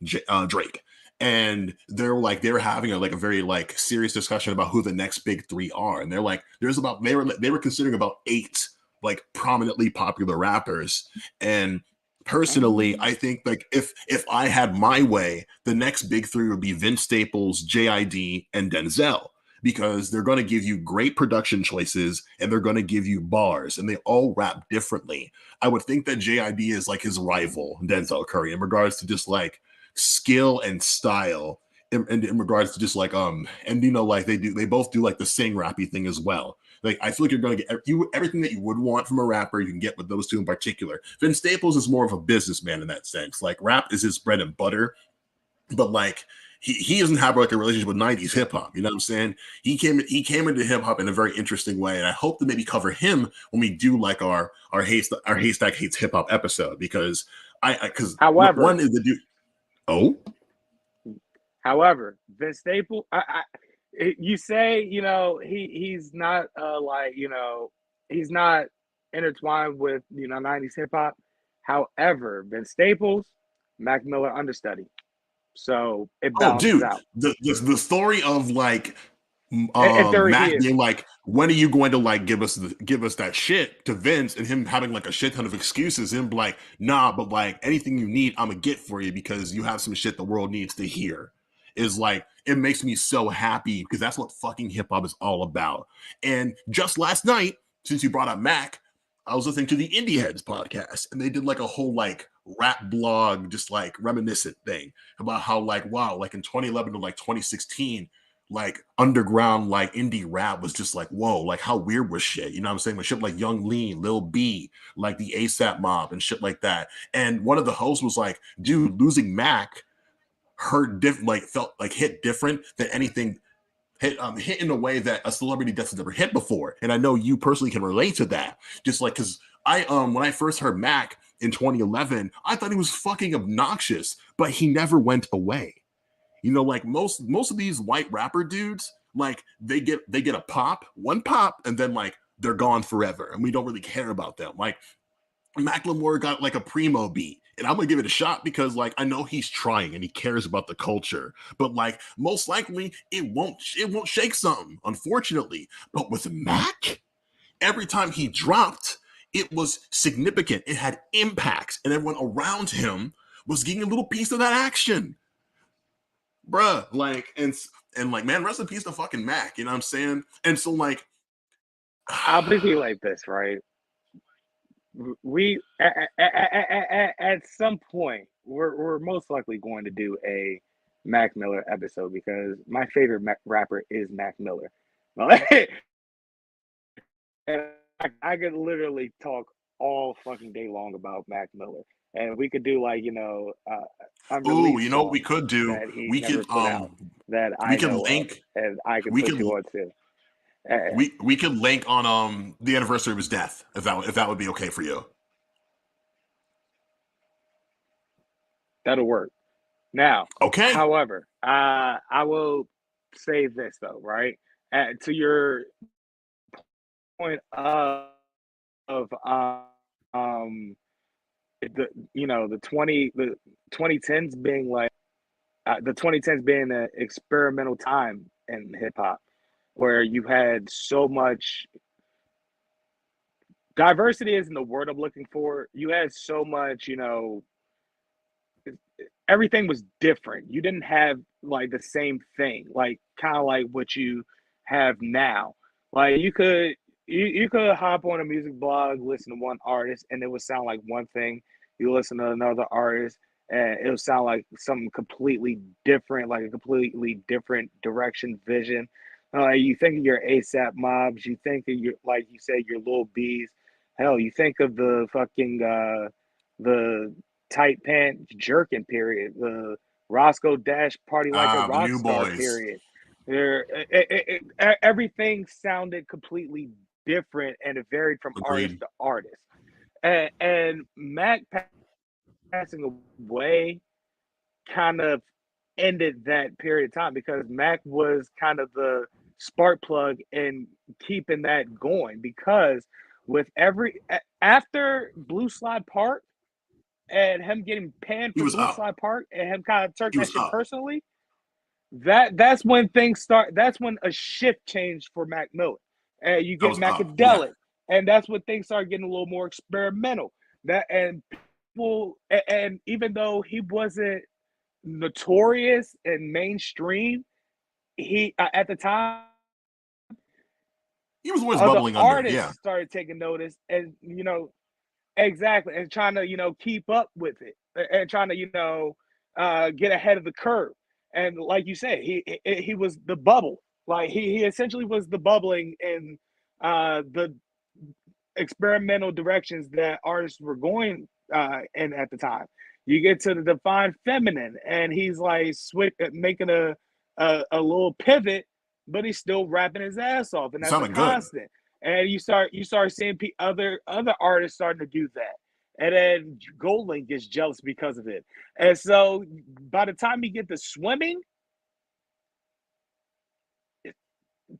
Drake. And they were having like a very like serious discussion about who the next big three are. And they're like, they were considering about eight like prominently popular rappers. And personally, Um, I think like if I had my way, the next big three would be Vince Staples, JID, and Denzel because they're going to give you great production choices and they're going to give you bars and they all rap differently. I would think that JID is like his rival, Denzel Curry, in regards to just like skill and style. In regards to just like and you know like they both do like the sing rappy thing as well. Like I feel like you're gonna get everything that you would want from a rapper. You can get with those two in particular. Vince Staples is more of a businessman in that sense. Like rap is his bread and butter, but like he doesn't have like a relationship with 90s hip hop. You know what I'm saying? He came into hip hop in a very interesting way, and I hope to maybe cover him when we do like our Haystack Hates Hip Hop episode because I because however, one is the dude. Oh, Vince Staples. You say he's not he's not intertwined with 90s hip hop. However, Vince Staples, Mac Miller understudy, so it oh, balances dude, out. the story of like If there he Mac is, being like, when are you going to like give us that shit to Vince and him having like a shit ton of excuses, him like, nah, but like anything you need, I'm gonna get for you because you have some shit the world needs to hear. Is like it makes me so happy because that's what fucking hip hop is all about. And just last night, since you brought up Mac, I was listening to the Indie Heads podcast and they did like a whole like rap blog, just like reminiscent thing about how like wow, like in 2011 to like 2016 like underground like indie rap was just like whoa, like how weird was shit, you know what I'm saying? With shit like Young Lean, Lil B, like the ASAP Mob and shit like that. And one of the hosts was like, dude, losing Mac hurt like felt like hit different than anything hit in a way that a celebrity death has never hit before. And I know you personally can relate to that. Just like because I when I first heard Mac in 2011, I thought he was fucking obnoxious, but he never went away. You know, like most of these white rapper dudes, like they get a pop, one pop, and then like they're gone forever, and we don't really care about them. Like Macklemore got like a primo beat, and I'm gonna give it a shot because like I know he's trying and he cares about the culture, but like most likely it won't shake something, unfortunately. But with Mac, every time he dropped, it was significant. It had impacts, and everyone around him was getting a little piece of that action, bruh. Like and like man, rest in peace to fucking Mac. You know what I'm saying? And so like, I'll put it like this, right? We at some point we're most likely going to do a Mac Miller episode because my favorite rapper is Mac Miller. And I could literally talk all fucking day long about Mac Miller, and we could do like oh, you unreleased know what we songs could do? that he We never could put out that we I could know of, link and I could we put could you on to. Uh, we could link on the anniversary of his death if that would be okay for you. that'll work. Now, Okay. however, I will say this though, right? To your point of the the 2010s being like the 2010s being an experimental time in hip hop where you had so much diversity isn't the word I'm looking for. You had so much, everything was different. You didn't have like the same thing, like kind of like what you have now. Like you could hop on a music blog, listen to one artist, and it would sound like one thing. You listen to another artist, and it would sound like something completely different, like a completely different direction, vision. You think of your ASAP mobs, you think of your like you said, your little bees. Hell, you think of the fucking the tight pant jerkin period, the Roscoe Dash party like a The rock new star boys. period. There, everything sounded completely different, and it varied from artist Agreed. to artist. And Mac passing away kind of ended that period of time because Mac was kind of the spark plug in keeping that going. Because with every after Blue Slide Park and him getting panned He for was Blue up. Slide Park and him kind of took He that was shit up. personally, that's when things start. That's when a shift changed for Mac Miller, and you That get was up. Yeah. Macadelic, and that's when things start getting a little more experimental. That and people, and even though he wasn't notorious and mainstream, he at the time He was always other bubbling under. artists Yeah. started taking notice, and exactly, and trying to keep up with it, and trying to get ahead of the curve. And like you said, he was the bubble. Like he essentially was the bubbling in the experimental directions that artists were going in at the time. You get to the Divine Feminine, and he's like making a little pivot, but he's still rapping his ass off, and It that's a sounded good. constant. And you start seeing other artists starting to do that, and then Goldlink gets jealous because of it. And so by the time you get to swimming,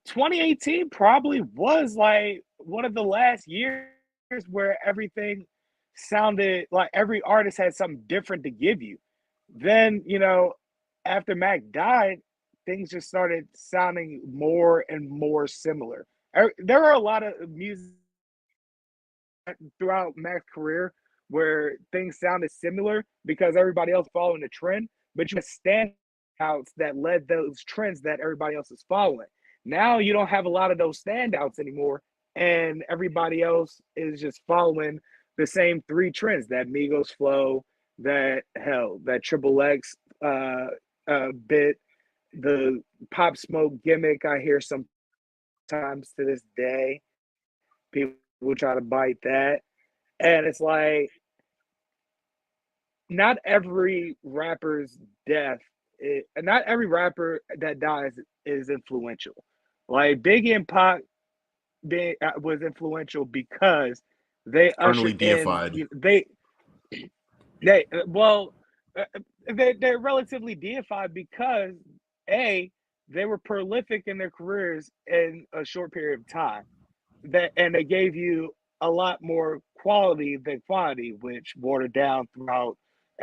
2018 probably was like one of the last years where everything sounded like every artist had something different to give you. Then, after Mac died, things just started sounding more and more similar. There were a lot of music throughout Mac's career where things sounded similar because everybody else following the trend, but you had standouts that led those trends that everybody else is following. Now you don't have a lot of those standouts anymore, and everybody else is just following the same three trends: that Migos flow, that Triple X bit, the Pop Smoke gimmick. I hear sometimes to this day, people try to bite that, and it's like not every rapper's death, not every rapper that dies is influential. Like Biggie and Pac was influential because they Eternally ushered in. deified. They well, uh, they're relatively deified because a they were prolific in their careers in a short period of time. And they gave you a lot more quality than quantity, which watered down throughout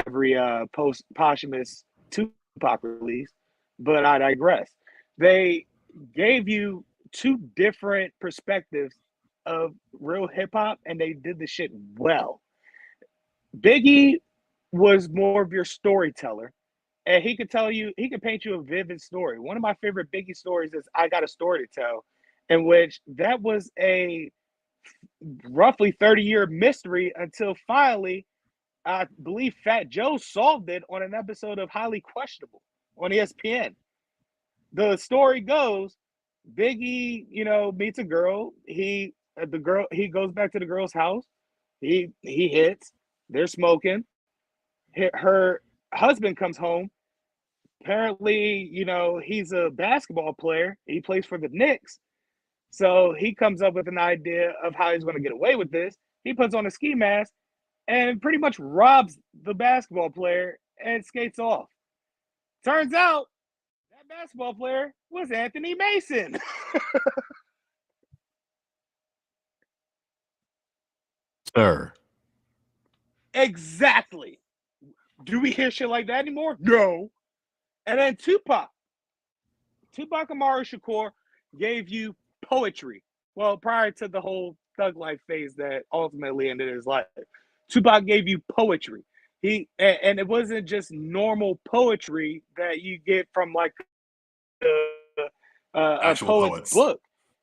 every post posthumous Tupac release. But I digress. They gave you two different perspectives of real hip hop, and they did the shit well. Biggie was more of your storyteller, and he could paint you a vivid story. One of my favorite Biggie stories is "I Got a Story to Tell," in which that was a roughly 30-year mystery until finally, I believe Fat Joe solved it on an episode of Highly Questionable on ESPN. The story goes, Biggie, meets a girl. He goes back to the girl's house. He hits. They're smoking. Her husband comes home. Apparently, he's a basketball player. He plays for the Knicks. So he comes up with an idea of how he's going to get away with this. He puts on a ski mask and pretty much robs the basketball player and skates off. Turns out basketball player was Anthony Mason. Sir. Exactly. Do we hear shit like that anymore? No. And then Tupac Amaru Shakur gave you poetry. Well, prior to the whole thug life phase that ultimately ended his life, Tupac gave you poetry. And it wasn't just normal poetry that you get from like a Actual poet's poets. book.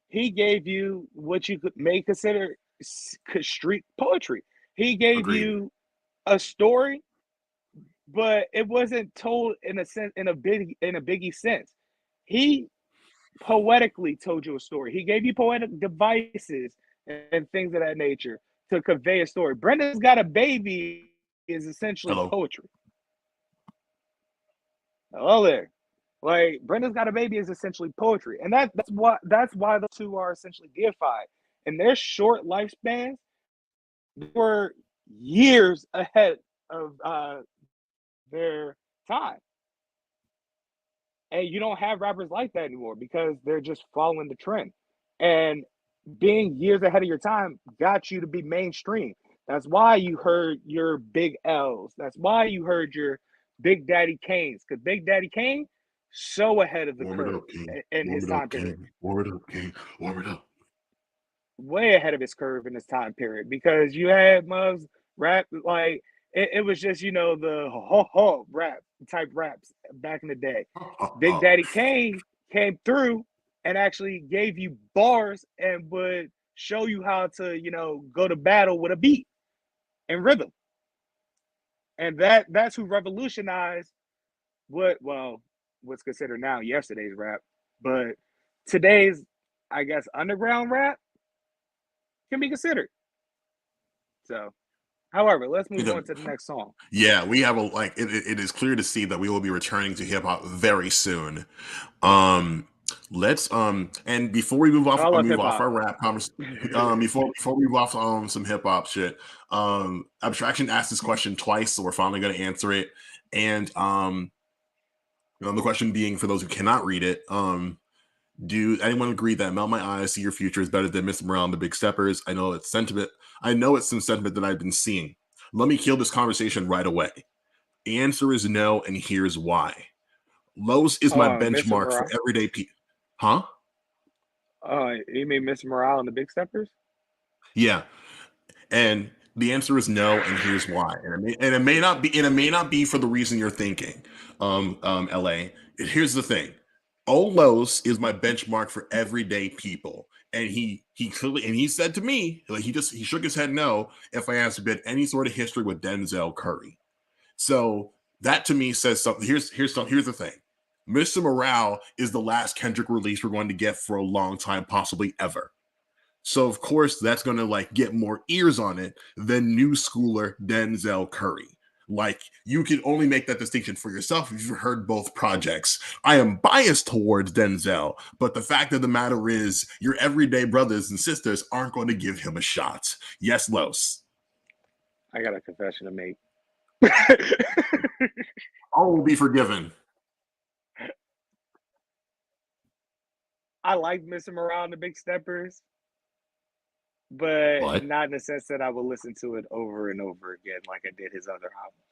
He gave you what you may consider street poetry. He gave Agreed. you a story, but it wasn't told in a sense in a Biggie sense. He poetically told you a story. He gave you poetic devices and things of that nature to convey a story. Brenda's Got a Baby is essentially Hello. poetry. Hello there. Like Brenda's Got a Baby is essentially poetry, and that's why the two are essentially deified. In their short lifespans, they were years ahead of their time, and you don't have rappers like that anymore because they're just following the trend. And being years ahead of your time got you to be mainstream. That's why you heard your Big L's. That's why you heard your Big Daddy Kane's, because Big Daddy Kane so ahead of the Warm it curve up, King. in Warm his it time up, period, King. Warm it up, King. Warm it up. way ahead of his curve in his time period. Because you had Muggs rap like it was just the ho ho rap type raps back in the day. Big Daddy Kane came through and actually gave you bars and would show you how to, go to battle with a beat and rhythm. And that's who revolutionized what's considered now yesterday's rap. But today's, I guess, underground rap can be considered. So, however, let's move on to the next song. Yeah, we have it is clear to see that we will be returning to hip hop very soon. Um, let's and before we I love hip move off hop. our rap conversation, before we move off some hip hop shit, Abstraction asked this question twice, so we're finally going to answer it. And the question being, for those who cannot read it, do anyone agree that Melt My Eyes, See Your Future is better than Mr. Morale and the Big Steppers? I know it's sentiment. I know it's some sentiment that I've been seeing. Let me kill this conversation right away. The answer is no, and here's why. Los is my Mr. benchmark for Morale. everyday people. Huh? You mean Mr. Morale and the Big Steppers? Yeah. And the answer is no, and here's why. And it may not be for the reason you're thinking. LA. Here's the thing. Los is my benchmark for everyday people. And he clearly, and he said to me, like he shook his head no if I asked about any sort of history with Denzel Curry. So that to me says something. Here's the thing. Mr. Morale is the last Kendrick release we're going to get for a long time, possibly ever. So of course that's going to get more ears on it than new schooler Denzel Curry. Like, you can only make that distinction for yourself if you've heard both projects. I am biased towards Denzel, but the fact of the matter is your everyday brothers and sisters aren't going to give him a shot. Yes, Los. I got a confession to make. All will be forgiven. I like Mr. Morale and the Big Steppers, but What? not in the sense that I will listen to it over and over again like I did his other albums.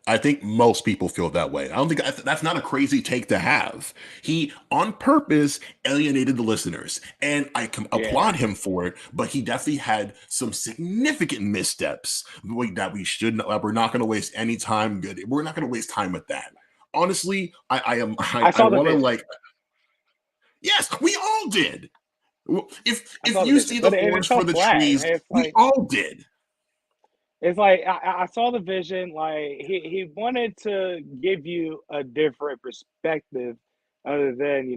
I think most people feel that way. I don't think that's not a crazy take to have. He, on purpose, alienated the listeners, and I can Yeah. applaud him for it. But he definitely had some significant missteps that we should not. We're not going to waste any time. We're not going to waste time with that. Honestly, I I saw the want to vision. Yes, we all did. I If saw the you vision. see the But it forest for fell the flat. trees, It's we like all did. I saw the vision. Like he wanted to give you a different perspective other than,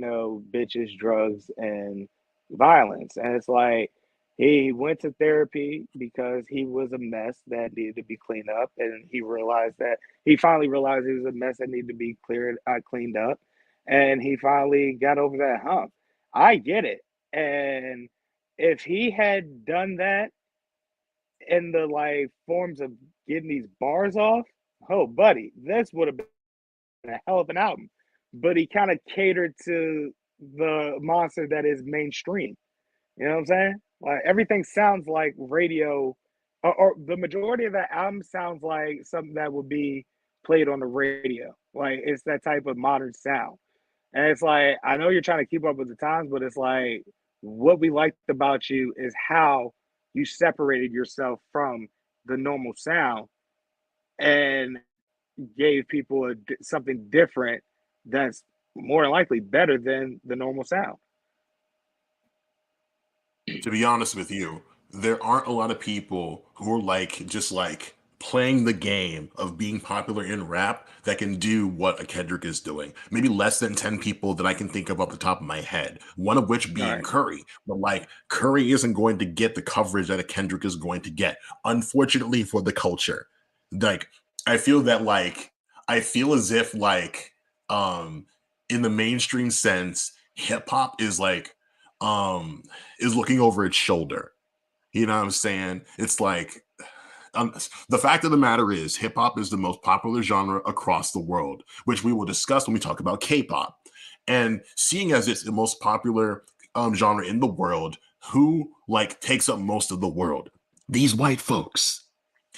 bitches, drugs, and violence. And it's like he went to therapy because he was a mess that needed to be cleaned up. And he finally realized he was a mess that needed to be cleaned up. And he finally got over that hump. I get it. And if he had done that in the like forms of getting these bars off, oh buddy, this would have been a hell of an album. but he kind of catered to the monster that is mainstream. You know what I'm saying? Like everything sounds like radio, or the majority of that album sounds like something that would be played on the radio. Like it's that type of modern sound. And it's like, I know you're trying to keep up with the times, but it's like, what we liked about you is how you separated yourself from the normal sound and gave people something different that's more than likely better than the normal sound. To be honest with you, there aren't a lot of people who are like just like playing the game of being popular in rap that can do what a Kendrick is doing. Maybe less than 10 people that I can think of off the top of my head, one of which All being right. Curry. But like Curry isn't going to get the coverage that a Kendrick is going to get, unfortunately for the culture. Like I feel that like I feel as if like um in the mainstream sense, hip hop um is looking over its shoulder. You know what I'm saying? It's like the fact of the matter is, hip hop is the most popular genre across the world, which we will discuss when we talk about K-pop. And seeing as it's the most popular genre in the world, who like takes up most of the world? These white folks.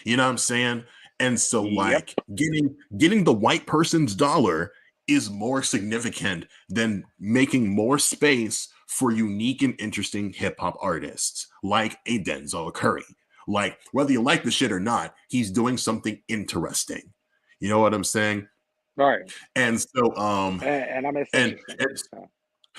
You know what I'm saying? And so Yep. like getting the white person's dollar is more significant than making more space for unique and interesting hip hop artists like a Denzel Curry. Like whether you like the shit or not, he's doing something interesting. You know what I'm saying? All right. And so And I miss and interesting. it's So,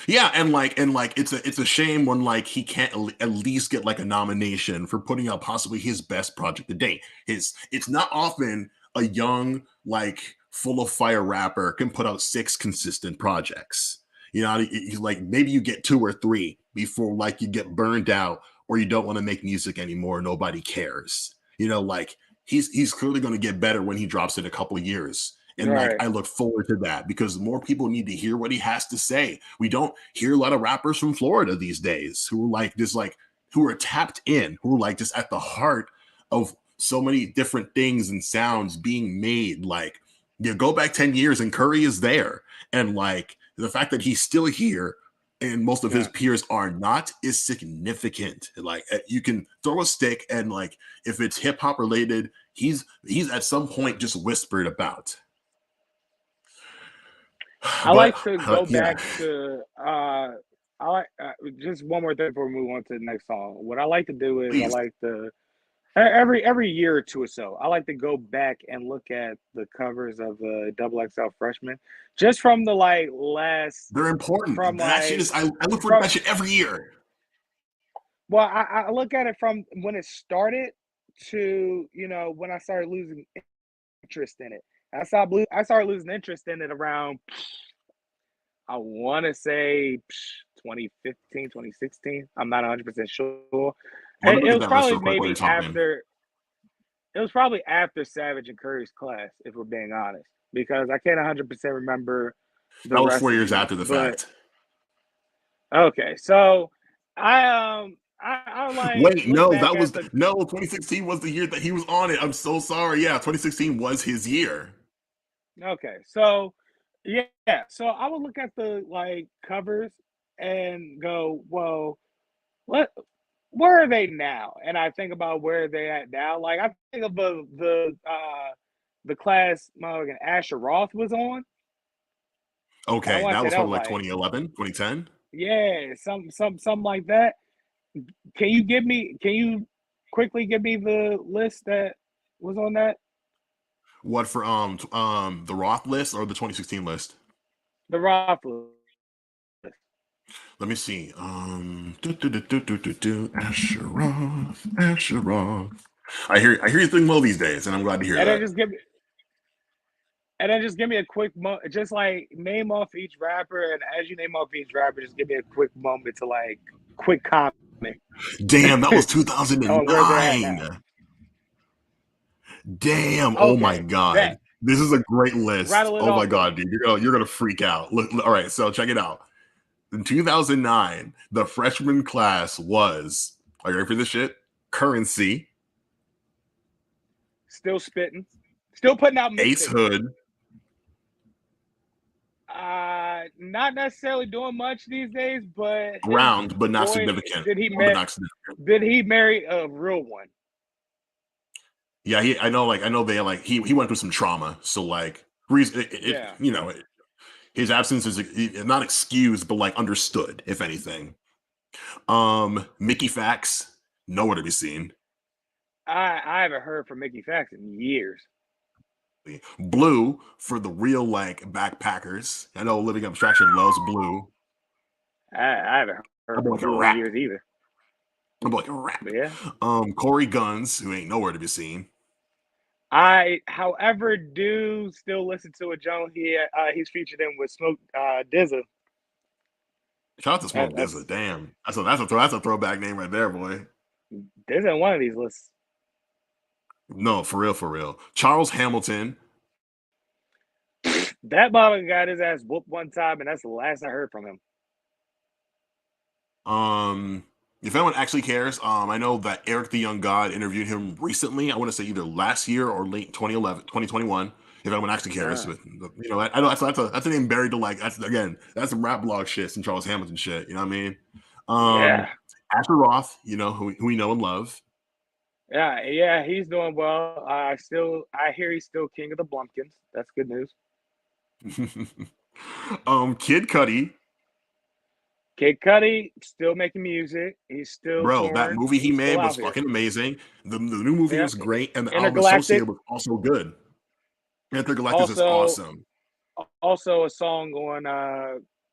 yeah, and like it's a shame when like he can't at least get like a nomination for putting out possibly his best project to date. His It's not often a young like full of fire rapper can put out 6 consistent projects. You know, like maybe you get 2 or 3 before like you get burned out or you don't want to make music anymore. Nobody cares. You know, like he's clearly going to get better when he drops it a couple of years. all And like right. I look forward to that because more people need to hear what he has to say. We don't hear a lot of rappers from Florida these days who are like just like who are tapped in, who are like just at the heart of so many different things and sounds being made. Like you go back 10 years and Curry is there. And like the fact that he's still here and most of his Yeah. peers are not is significant. Like you can throw a stick and like if it's hip hop related, he's at some point just whispered about. I But like to go yeah, back to I like just one more thing before we move on to the next song. What I like to do is I please. like to every year or two or so, I like to go back and look at the covers of the Double XL Freshman, just from the like last They're important. from That shit like is I look for from that shit every year. well, I look at it from when it started to when I started losing interest in it. I started losing interest in it around I want to say 2015, 2016. I'm not 100% sure. Let me It look at was that list probably real quick while you're maybe talking. after it was probably after Savage and Curry's class, if we're being honest, because I can't 100% remember the That was 4 years recipes. after the But fact. okay, so I like Wait, look no, back at the 2016 was the year that he was on it. I'm so sorry. Yeah, 2016 was his year. okay, so yeah, so I would look at the like covers and go, well, what where are they now? And I think about where they at now. Like I think of the class Asher Roth was on. And I Okay, want to that say was that probably was like like 2011, 2010. yeah, something like that. Can you quickly give me the list that was on that? What for the Roth list or the 2016 list? The Roth list. Let me see. Asheroth, Asheroth. I hear he's doing well these days, and I'm glad to hear And then that. just give me a quick just like name off each rapper, and as you name off each rapper, just give me a quick moment to like quick comment Damn, that was on where they're at 2009. now. Damn. Oh my Okay, god. bet. This is a great list. Rattle it Oh my off then. god, dude. You're gonna freak out. All right, so check it out. In 2009, the freshman class was, are you ready for this shit? Currency, Still spitting. Still putting out Ace mixtapes. Hood, Not necessarily doing much these days, but his Around, but not boy, significant. did he But marry? not significant. Did he marry a real one? Yeah, I know. Like, I know they like he went through some trauma. So like, reason Yeah. his absence is not excused, but like understood, if anything. Mickey Fax, nowhere to be seen. I haven't heard from Mickey Fax in years. Blue for the real like backpackers. I know Living Abstraction loves Blue. I haven't heard I'm from like a Blue in rap. years either. I'm like a rap. But yeah. Corey Guns, who ain't nowhere to be seen. However, do still listen to a Joan he's featured in with Smoke Dizza. Shout out to Smoke Dizza. That's Damn, that's a throwback name right there, boy. Dizza in one of these lists. No, for real, for real. Charles Hamilton. That mother got his ass whooped one time, and that's the last I heard from him. If anyone actually cares, I know that Eric the Young God interviewed him recently. I want to say either last year or late 2011, 2021. If anyone actually cares, but, I know that's a name buried to like that's some rap blog shit, some Charles Hamilton shit. You know what I mean? Yeah. Asher Roth, who we know and love. Yeah, he's doing well. I hear he's still king of the Blumpkins. That's good news. Kid Cudi. Kid Cudi still making music. He's still Bro, that touring. movie he He's still made out was here. fucking amazing. The new movie Yeah. was great, and the album Intergalactic. associated was also good. Intergalactic is awesome. Also a song on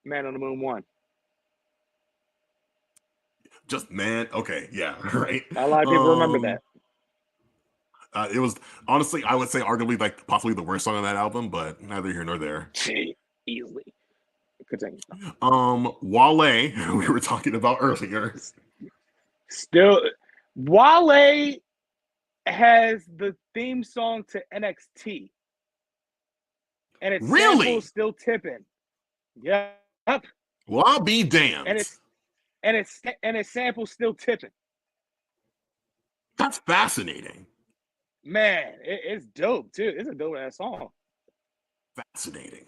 Man on the Moon 1. Just man, okay, yeah, right. Not a lot of people remember that. It was honestly, I would say, arguably like possibly the worst song on that album, but neither here nor there. Easily. Continue. Wale, we were talking about earlier. Still, Wale has the theme song to NXT, and its Really? sample still tipping. Yep. Well, I'll be damned. And its sample still tipping. That's fascinating. Man, it's dope too. It's a dope ass song. Fascinating.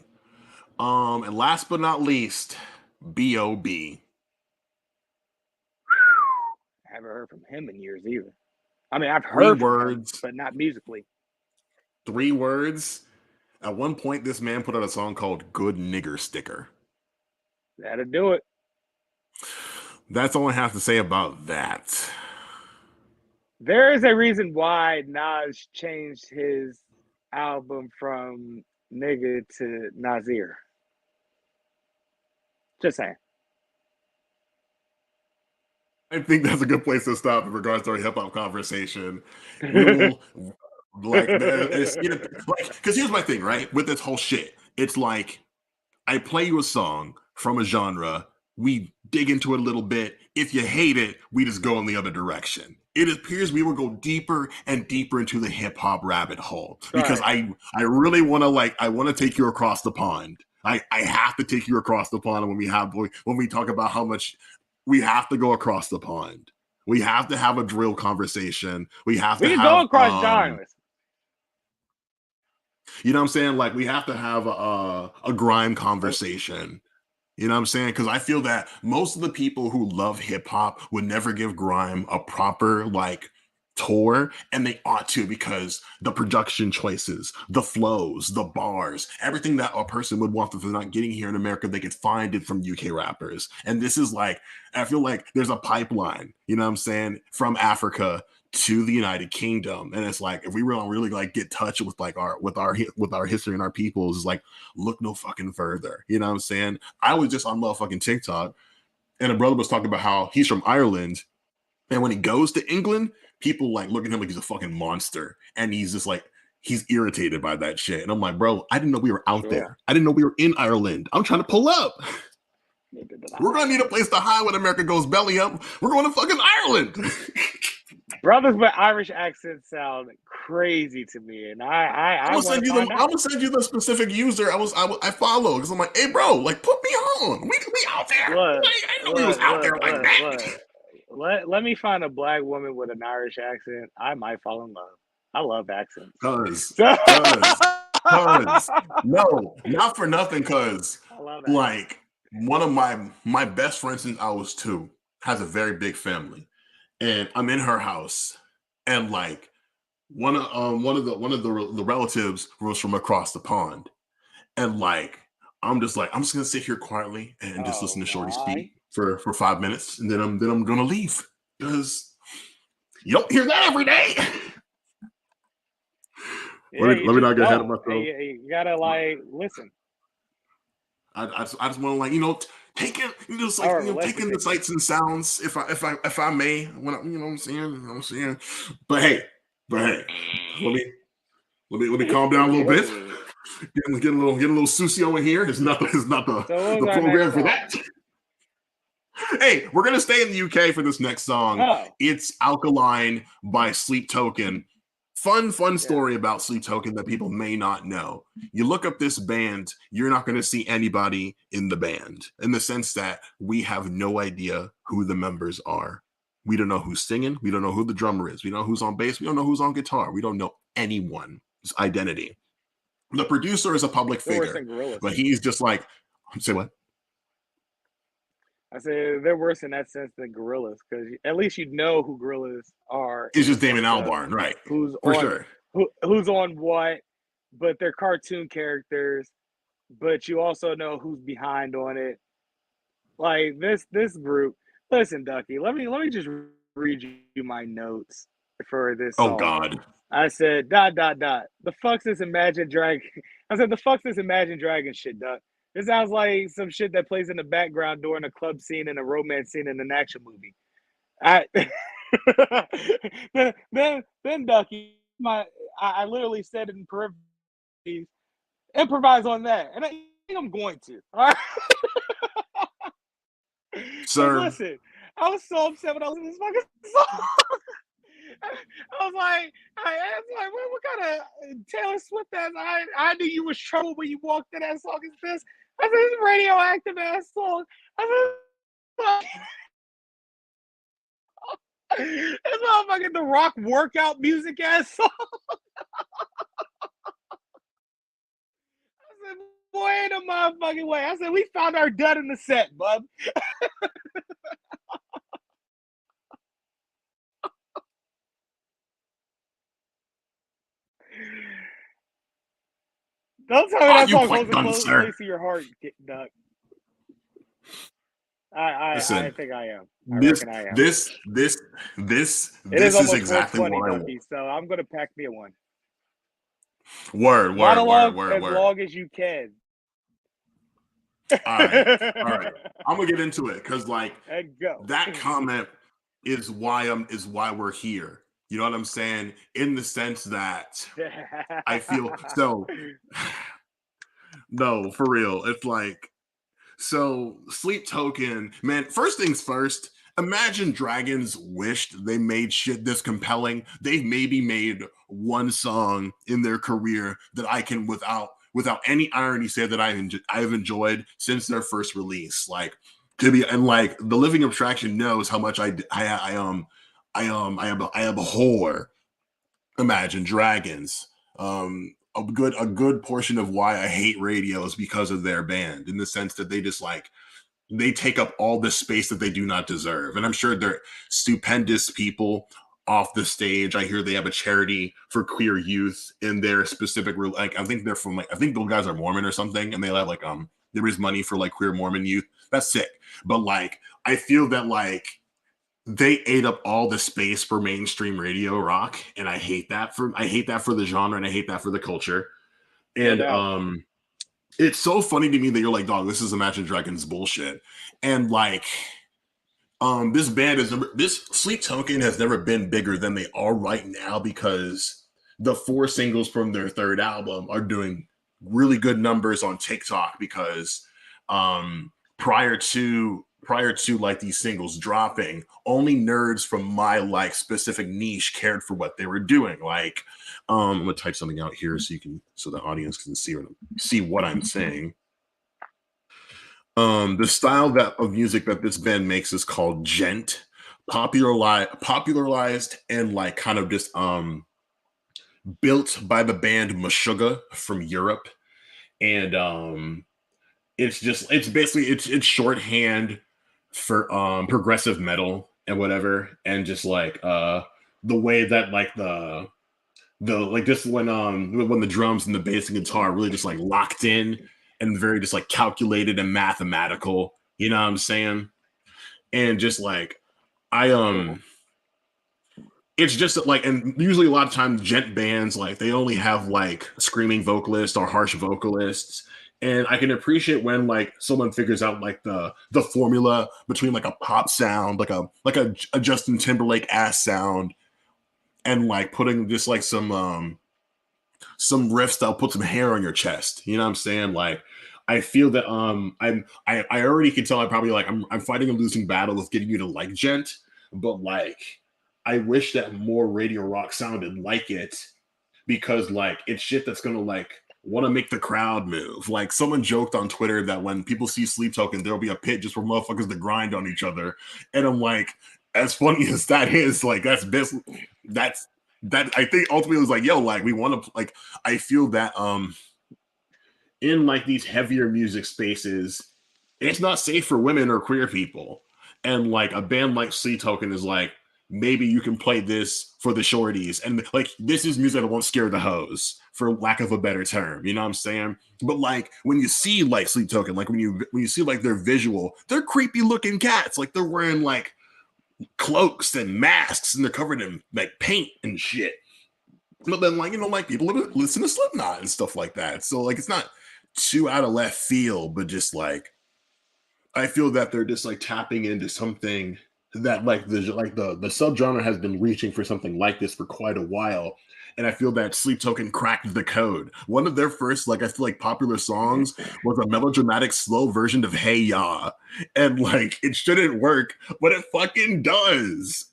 And last but not least, B.O.B. I haven't heard from him in years either. I mean, I've heard from him, but not musically. 3 words. At one point, this man put out a song called Good Nigger Sticker. That'll do it. That's all I have to say about that. There is a reason why Nas changed his album from nigga to Nasir. Just saying. I think that's a good place to stop in regards to our hip hop conversation. Because here's my thing, right? With this whole shit, it's like I play you a song from a genre, we dig into it a little bit. If you hate it, we just go in the other direction. It appears we will go deeper and deeper into the hip hop rabbit hole because I really want to take you across the pond. I have to take you across the pond when we talk about how much we have to go across the pond. We have to have a drill conversation. We can go across genres. You know what I'm saying? Like we have to have a grime conversation. You know what I'm saying? Because I feel that most of the people who love hip hop would never give grime a proper tour, and they ought to, because the production choices, the flows, the bars, everything that a person would want that they're not getting here in America, they could find it from UK rappers. And this is I feel like there's a pipeline, you know what I'm saying, from Africa to the United Kingdom. And it's if we really get touch with our history and our peoples, is look no fucking further. You know what I'm saying? I was just on motherfucking TikTok, and a brother was talking about how he's from Ireland, and when he goes to England, people look at him like he's a fucking monster, and he's just he's irritated by that shit. And I'm like, bro, I didn't know we were out there. I didn't know we were in Ireland. I'm trying to pull up. We're gonna need a place to hide when America goes belly up. We're going to fucking Ireland. Brothers with Irish accents sound crazy to me, and I'm gonna send you the specific user I follow, because I'm like, hey, bro, put me on. We out there. I know we was out there like that. Let me find a black woman with an Irish accent. I might fall in love. I love accents. Cause Cause no, not for nothing. Cause I love that. like one of my best friends since I was two has a very big family, and I'm in her house, and like one of the relatives was from across the pond, and like I'm just gonna sit here quietly and just Oh listen to Shorty my. speak for 5 minutes, and then I'm gonna leave because you don't hear that every day. Yeah, you Let me just not get ahead of don't. myself. You gotta like listen. I just want to like take in just like However, listen taking to the me. sights and sounds if I may when I, you know what I'm saying, but hey, let me let me calm down a little bit. Whoa. Get a little Susio in here. It's not So what was the our next program for song? that. Hey, we're gonna stay in the UK for this next song. Oh, It's Alkaline by Sleep Token. Fun yeah. story about Sleep Token that people may not know. You look up this band, you're not going to see anybody in the band in the sense that we have no idea who the members are. We don't know who's singing. We don't know who the drummer is. We don't know who's on bass. We don't know who's on guitar. We don't know anyone's identity. The producer is a public They're worse figure, than gorillas. but he's just like, say what? I said they're worse in that sense than gorillas because at least you know who gorillas are It's in the just Damon sense of Albarn, right? who's For on sure. who's on what, but they're cartoon characters. But you also know who's behind on it. Like this group. Listen, Ducky. Let me just read you my notes for this Oh song. God. I said dot dot dot. The fuck's this Imagine Dragon? I said the fuck's this Imagine Dragon shit, Duck. This sounds like some shit that plays in the background during a club scene and a romance scene in an action movie. I then Ducky, I literally said it in parentheses, improvise on that, and I think I'm going to. All right, because Sir. listen, I was so upset when I was in this fucking song. I was like, what kind of Taylor Swift ass? I knew you was trouble when you walked in that song. Is this? I said, this radioactive ass song. I said, this motherfucking the rock workout music ass song. I said, boy, ain't a motherfucking way. I said, we found our dud in the set, bub. Don't tell me Are that you song holds quite a done, close sir? place to your heart, Duck. I Listen, think I am. I this reckon I am. this this this It is this is almost exactly 420, what I Ducky, want. so I'm gonna pack me a one. Word. Monologue as Word. long as you can. All right. All right. I'm gonna get into it because like And go. that comment is why we're here. You know what I'm saying? In the sense that I feel so no, for real. It's like so Sleep Token, man, first things first, Imagine Dragons wished they made shit this compelling. They've maybe made one song in their career that I can without any irony say that I've enjoyed since their first release. Like to be and like the Living Abstraction knows how much I abhor Imagine Dragons. A good portion of why I hate radio is because of their band, in the sense that they just like they take up all the space that they do not deserve. And I'm sure they're stupendous people off the stage. I hear they have a charity for queer youth in their specific like I think they're from like I think those guys are Mormon or something, and they have like there is money for like queer Mormon youth. That's sick. But like I feel that like they ate up all the space for mainstream radio rock, and I hate that for the genre, and I hate that for the culture. No And doubt. it's so funny to me that you're like, dog, this is Imagine Dragons bullshit. And like this Sleep Token has never been bigger than they are right now, because the four singles from their third album are doing really good numbers on TikTok, because prior to like these singles dropping, only nerds from my like specific niche cared for what they were doing. Like I'm gonna type something out here so the audience can see what I'm saying. The style that of music that this band makes is called djent, popularized and like kind of just built by the band Meshuggah from Europe, and it's basically it's shorthand for progressive metal and whatever, and just like the way that like the like just when the drums and the bass and guitar really just like locked in and very just like calculated and mathematical, you know what I'm saying? And just like I Cool. it's just that, like, and usually a lot of times gent bands like they only have like screaming vocalists or harsh vocalists, and I can appreciate when like someone figures out like the formula between like a pop sound, like a Justin Timberlake ass sound, and like putting just like some riffs that'll put some hair on your chest. You know what I'm saying? Like I feel that I already can tell I probably like I'm fighting a losing battle with getting you to like gent, but like I wish that more radio rock sounded like it, because like it's shit that's gonna like want to make the crowd move. Like someone joked on Twitter that when people see Sleep Token, there'll be a pit just for motherfuckers to grind on each other. And I'm like, as funny as that is, like that's that I think ultimately it was like, yo, like we want to like I feel that in like these heavier music spaces, it's not safe for women or queer people. And like a band like Sleep Token is like, maybe you can play this for the shorties. And like this is music that won't scare the hoes, for lack of a better term. You know what I'm saying? But like when you see like Sleep Token, like when you see like their visual, they're creepy looking cats. Like they're wearing like cloaks and masks and they're covered in like paint and shit. But then like, you know, like people listen to Slipknot and stuff like that. So like it's not too out of left field, but just like I feel that they're just like tapping into something that like the subgenre has been reaching for something like this for quite a while. And I feel that Sleep Token cracked the code. One of their first, like I feel like popular songs was a melodramatic, slow version of Hey Ya. And like it shouldn't work, but it fucking does.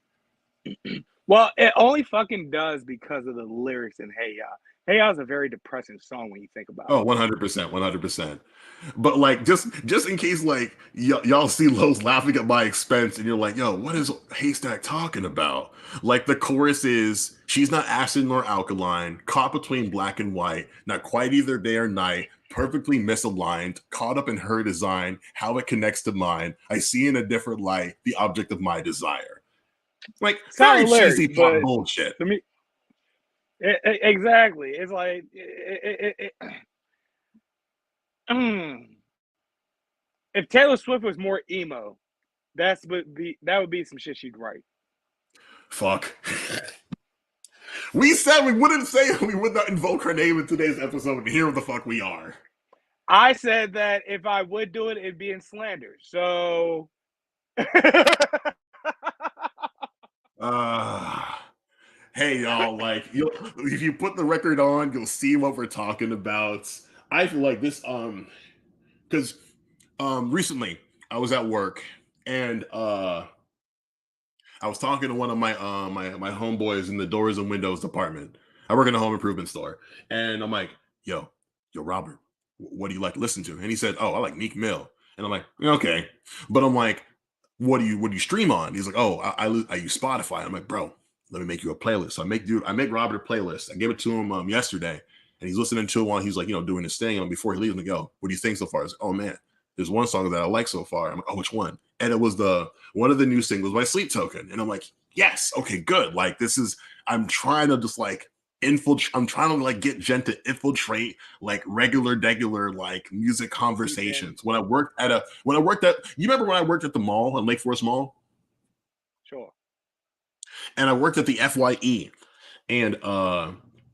Well, it only fucking does because of the lyrics in Hey Ya. Hey Ya is a very depressing song when you think about Oh, it. 100%, 100%. But like just in case like y'all see Lowe's laughing at my expense and you're like, yo, what is Haystack talking about? Like the chorus is she's not acid nor alkaline, caught between black and white, not quite either day or night, perfectly misaligned, caught up in her design, how it connects to mine. I see in a different light the object of my desire. Like very Solid lyrics, cheesy pop but bullshit. to me, exactly. It's like if Taylor Swift was more emo, that would be some shit she'd write. Fuck. We said we wouldn't say we would not invoke her name in today's episode, and here the fuck we are. I said that if I would do it, it'd be in slander. So Uh hey y'all, like you if you put the record on, you'll see what we're talking about. I feel like this because recently I was at work and I was talking to one of my homeboys in the doors and windows department. I work in a home improvement store, and I'm like, yo, Robert, what do you like to listen to? And he said, oh, I like Meek Mill, and I'm like, okay, but I'm like, what do you stream on? He's like, oh, I use Spotify. I'm like, bro, let me make you a playlist. So I make Robert a playlist. I gave it to him yesterday, and he's listening to it while he's like, doing his thing. And before he leaves, I'm like, yo, what do you think so far? He's like, oh man, there's one song that I like so far. I'm like, oh, which one? And it was the one of the new singles by Sleep Token. And I'm like, yes, okay, good. Like this is I'm trying to just like infiltrate. I'm trying to like get Jen to infiltrate like regular like music conversations. When I worked at you remember when I worked at the mall in Lake Forest Mall? sure. And I worked at the FYE. And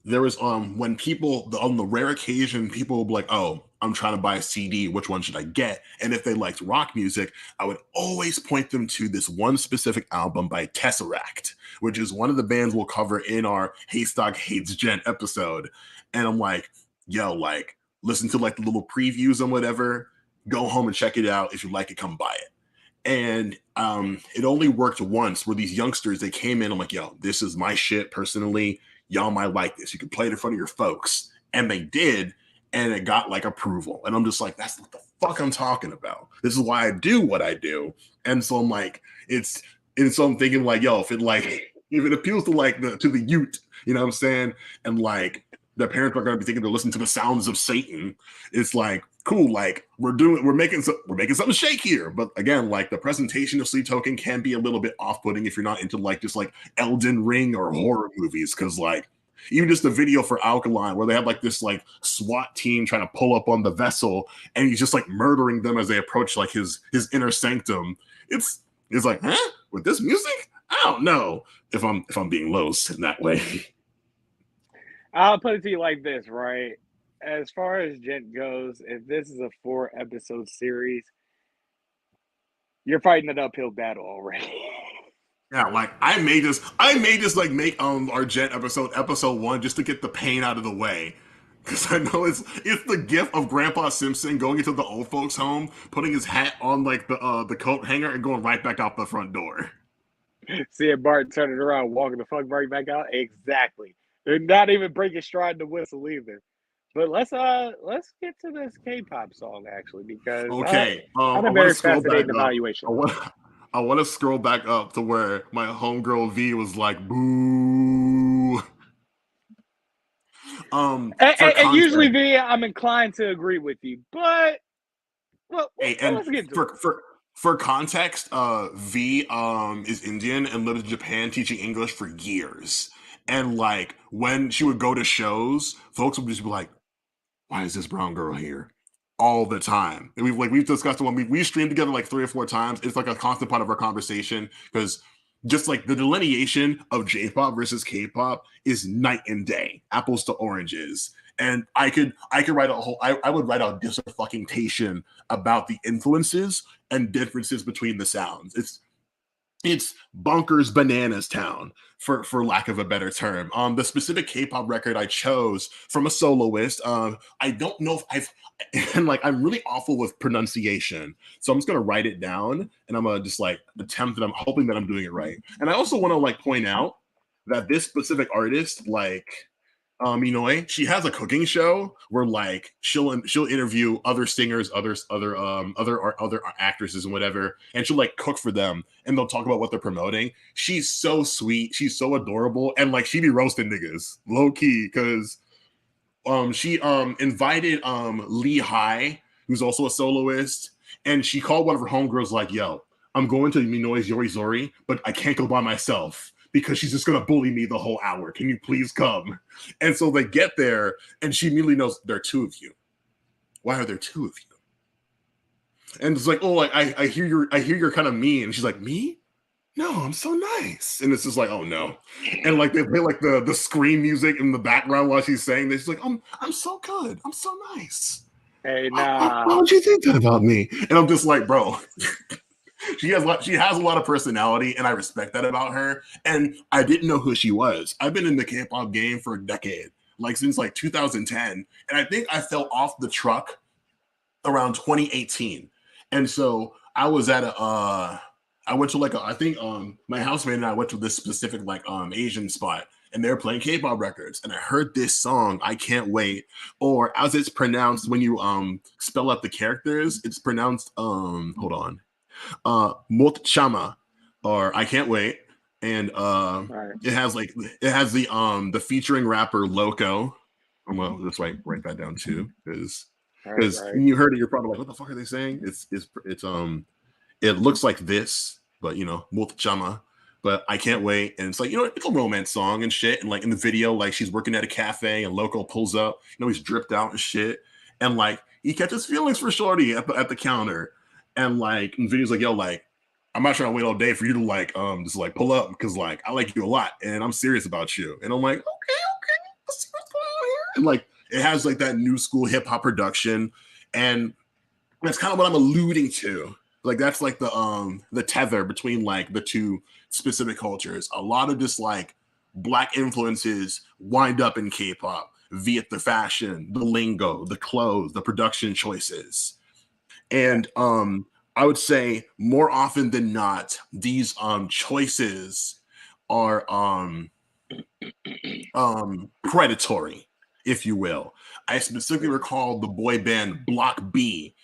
there was when people on the rare occasion people will be like, oh, I'm trying to buy a CD, which one should I get? And if they liked rock music, I would always point them to this one specific album by Tesseract, which is one of the bands we'll cover in our Haystack Hates Gent episode. And I'm like, yo, like listen to like the little previews and whatever, go home and check it out. If you like it, come buy it. And it only worked once where these youngsters, they came in, I'm like, yo, this is my shit personally, y'all might like this, you can play it in front of your folks. And they did, and it got like approval. And I'm just like, that's what the fuck I'm talking about. This is why I do what I do. And so I'm like, and so I'm thinking like, yo, if it like if it appeals to like the youth, you know what I'm saying, and like their parents are going to be thinking to listen to the sounds of Satan, it's like cool. Like we're making something shake here. But again, like the presentation of Sleep Token can be a little bit off putting if you're not into like just like Elden Ring or horror movies, because like even just the video for Alkaline where they have like this like SWAT team trying to pull up on the vessel and he's just like murdering them as they approach like his inner sanctum. It's like, huh? With this music? I don't know if I'm being Los in that way. I'll put it to you like this, right? As far as Gent goes, if this is a 4 episode series, you're fighting an uphill battle already. Yeah, like I may just like make our Jet episode 1 just to get the pain out of the way. Because I know it's the gif of Grandpa Simpson going into the old folks' home, putting his hat on like the coat hanger and going right back out the front door. Seeing Bart turning around, walking the fuck right back out. Exactly. They're not even breaking stride in the whistle either. But let's get to this K-pop song actually because I Okay, had I a want to very scroll back fascinating up. evaluation. I want to scroll back up to where my homegirl V was like, "Boo." For And usually, context, V, I'm inclined to agree with you, but hey, and let's get to it. for context, V is Indian and lived in Japan teaching English for years. And like when she would go to shows, folks would just be like, "Why is this brown girl here?" All the time. And we've discussed it when we streamed together like 3 or 4 times. It's like a constant part of our conversation because just like the delineation of J-pop versus K-pop is night and day, apples to oranges. And I could write I would write a dissertation about the influences and differences between the sounds. It's bonkers bananas town for lack of a better term. The specific K-pop record I chose from a soloist. I don't know if I've and like I'm really awful with pronunciation, so I'm just gonna write it down and I'm gonna just like attempt and I'm hoping that I'm doing it right. And I also want to like point out that this specific artist, like Minoi, she has a cooking show where like she'll interview other singers, other actresses and whatever, and she'll like cook for them and they'll talk about what they're promoting. She's so sweet, she's so adorable, and like she be roasting niggas low key because she invited Lee High, who's also a soloist, and she called one of her homegirls like, "Yo, I'm going to Minoi's Yorizori, but I can't go by myself because she's just gonna bully me the whole hour. Can you please come?" And so they get there, and she immediately knows there are two of you. Why are there two of you? And it's like, oh, like I hear you're kind of mean. And she's like, me? No, I'm so nice. And it's just like, oh no. And like they play like the scream music in the background while she's saying this. She's like, I'm so good. I'm so nice. Hey, Why nah. would you think that about me? And I'm just like, bro, she has a lot of personality, and I respect that about her. And I didn't know who she was. I've been in the K-pop game for a decade, like since like 2010. And I think I fell off the truck around 2018. And so I was at I went to like I think my housemate and I went to this specific like Asian spot and they're playing K-pop records and I heard this song I Can't Wait, or as it's pronounced when you spell out the characters, it's pronounced hold on. Mot Chama, or I Can't Wait. And Right, it has the featuring rapper Loco. Well, that's write that down too, because right. when you heard it, you're probably like, "What the fuck are they saying?" It looks like this, but you know, Multichama. But I can't wait, and it's like it's a romance song and shit. And like in the video, like she's working at a cafe, and Loco pulls up. He's dripped out and shit, and like he catches feelings for Shorty at the counter, and like in the video's like, "Yo, like I'm not trying to wait all day for you to like just like pull up because like I like you a lot and I'm serious about you." And I'm like, okay, let's see what's going on here. And like it has like that new school hip hop production, and that's kind of what I'm alluding to. Like that's like the tether between like the two specific cultures. A lot of just like black influences wind up in K-pop via the fashion, the lingo, the clothes, the production choices. Yeah, And I would say more often than not, these choices are predatory, if you will. I specifically yeah. recall the boy band Block B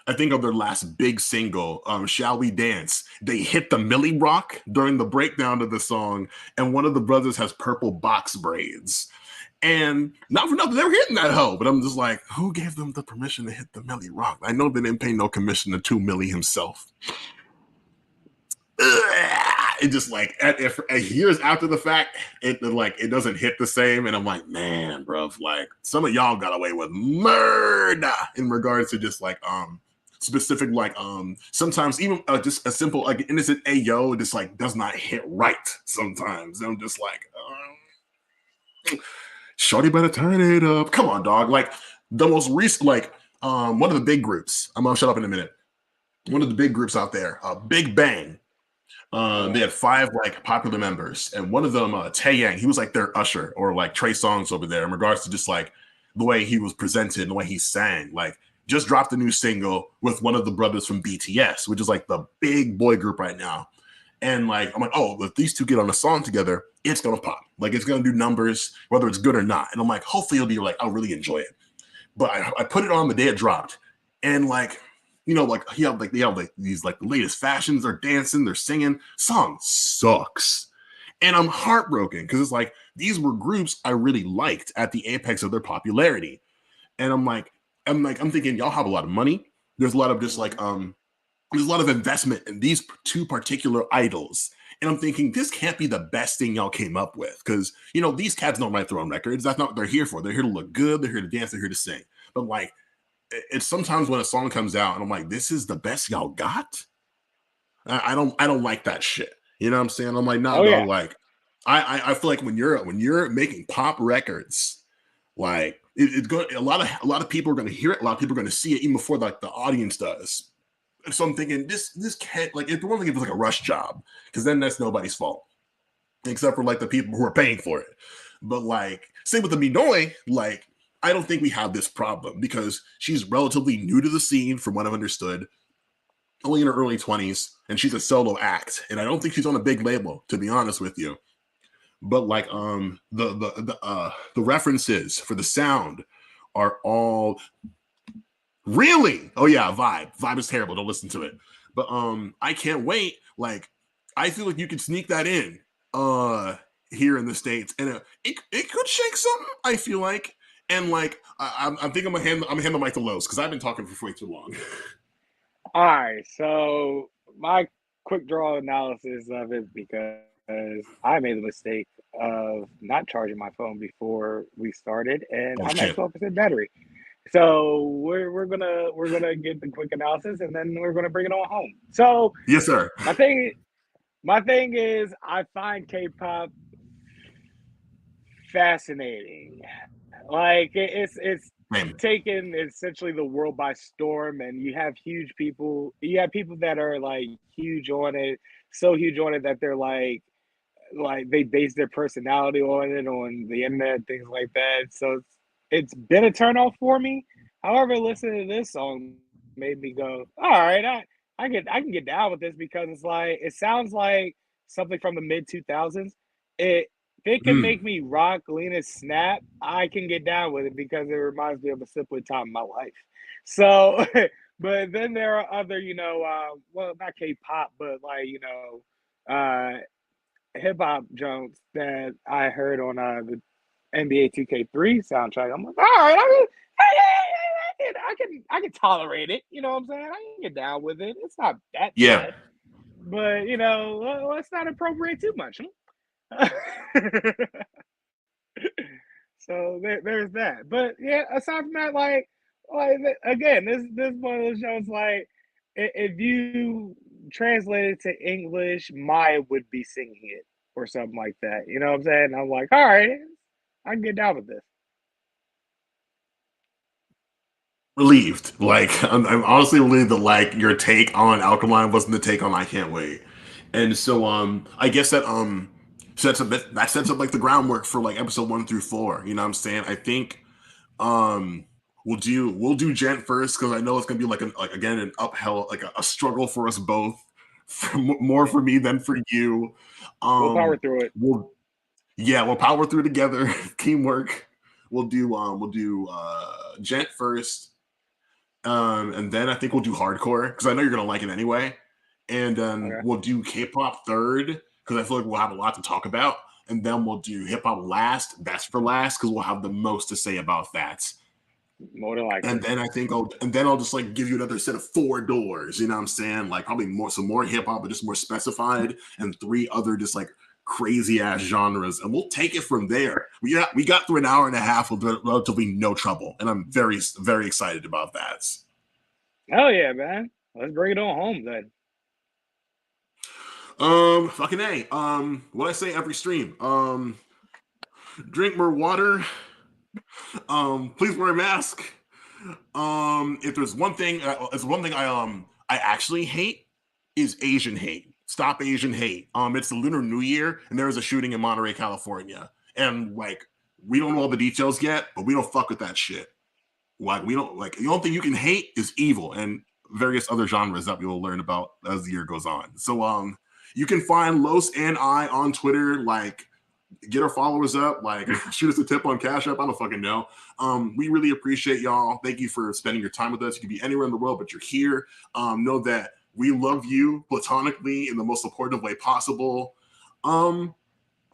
I think of their last big single, Shall We Dance. They hit the Millie Rock during the breakdown of the song, and one of the brothers has purple box braids. And not for nothing, they were hitting that hoe. But I'm just like, who gave them the permission to hit the Millie Rock? I know they didn't pay no commission to 2 Millie himself. It just like if years after the fact, it doesn't hit the same, and I'm like, man, bro, like some of y'all got away with murder in regards to just like specific like sometimes even just a simple like innocent ayo just like does not hit right sometimes. And I'm just like, shorty better turn it up. Come on, dog. Like the most recent like one of the big groups. I'm gonna shut up in a minute. One of the big groups out there, Big Bang. They had 5 like popular members, and one of them, Taeyang, he was like their usher or like Trey Songz over there in regards to just like the way he was presented and the way he sang. Like, just dropped a new single with one of the brothers from BTS, which is like the big boy group right now. And like, I'm like, oh, if these two get on a song together, it's gonna pop. Like, it's gonna do numbers, whether it's good or not. And I'm like, hopefully, it'll be like, I'll really enjoy it. But I put it on the day it dropped, and like like they have like these like the latest fashions. They're dancing, they're singing. Song sucks, and I'm heartbroken because it's like these were groups I really liked at the apex of their popularity, and I'm thinking y'all have a lot of money. There's a lot of just like there's a lot of investment in these 2 particular idols. And I'm thinking this can't be the best thing y'all came up with because these cats don't write their own records. That's not what they're here for. They're here to look good. They're here to dance. They're here to sing. But like, it's sometimes when a song comes out and I'm like, this is the best y'all got. I don't like that shit. You know what I'm saying? I'm like, nah, Oh dog. yeah. Like, I feel like when you're making pop records, like it's going a lot of people are going to hear it. A lot of people are going to see it even before like the audience does. So I'm thinking this can't like if the one thing it was like a rush job because then that's nobody's fault except for like the people who are paying for it. But like same with the Minoy, like I don't think we have this problem because she's relatively new to the scene from what I've understood, only in her early 20s, and she's a solo act, and I don't think she's on a big label to be honest with you. But like the references for the sound are all really, oh yeah, vibe is terrible, don't listen to it. But I can't wait. Like I feel like you could sneak that in here in the States, and it could shake something, I feel like. And like I think I'm gonna hand the mic to Los because I've been talking for way too long. All right. So my quick draw analysis of it because I made the mistake of not charging my phone before we started, and Oh I'm at shit. 12% battery. So we're gonna get the quick analysis, and then we're gonna bring it on home. So Yes, sir. my thing my thing is I find K-pop fascinating. Like it's Man. taken essentially the world by storm, and you have huge people. You have people that are like huge on it, so huge on it that they're like they base their personality on it on the internet, things like that. So it's been a turnoff for me. However, listening to this song made me go, all right, I can get down with this because it's like it sounds like something from the mid 2000s. It if it can Mm. make me rock, lean, and snap, I can get down with it because it reminds me of a simpler time in my life. So, but then there are other, well, not K-pop, but like hip hop jokes that I heard on the NBA 2K3 soundtrack. I'm like, all right, I can tolerate it. You know what I'm saying? I can get down with it. It's not that Yeah. bad, but let's not appropriate too much. So there's that. But yeah, aside from that, like again, this one of those shows like if you translate it to English, Maya would be singing it or something like that. You know what I'm saying? I'm like, all right, I can get down with this. Relieved. Like I'm honestly relieved that like your take on Alkaline wasn't the take on I Can't Wait. And so I guess that sets up like the groundwork for like episode 1 through 4. You know what I'm saying? I think um we'll do Gent first because I know it's gonna be like again an uphill like a struggle for us both. More for me than for you. We'll power through it. We'll Yeah, we'll power through together. Teamwork. We'll do Gent first. And then I think we'll do hardcore because I know you're gonna like it anyway. And then Okay. we'll do hip hop third because I feel like we'll have a lot to talk about. And then we'll do hip hop last, best for last, because we'll have the most to say about that. More than likely. And then I'll just like give you another set of four doors. You know what I'm saying? Like probably more hip hop, but just more specified, and three other just like crazy ass genres, and we'll take it from there. We got through an hour and a half with relatively no trouble, and I'm very excited about that. Hell yeah, man. Let's bring it on home then. Fucking A. What I say every stream. Drink more water. Please wear a mask. If there's one thing, I actually hate is Asian hate. Stop Asian hate. It's the Lunar New Year, and there was a shooting in Monterey, California, and like we don't know all the details yet, but we don't fuck with that shit. Like we don't like the only thing you can hate is evil and various other genres that we will learn about as the year goes on. So you can find Los and I on Twitter, like get our followers up, like shoot us a tip on Cash App. I don't fucking know. We really appreciate y'all. Thank you for spending your time with us. You could be anywhere in the world, but you're here. Know that we love you platonically in the most supportive way possible. Wash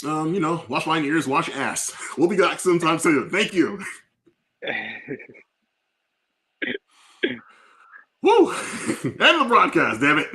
my ears, wash ass. We'll be back sometime soon. Thank you. Woo! End of the broadcast, damn it.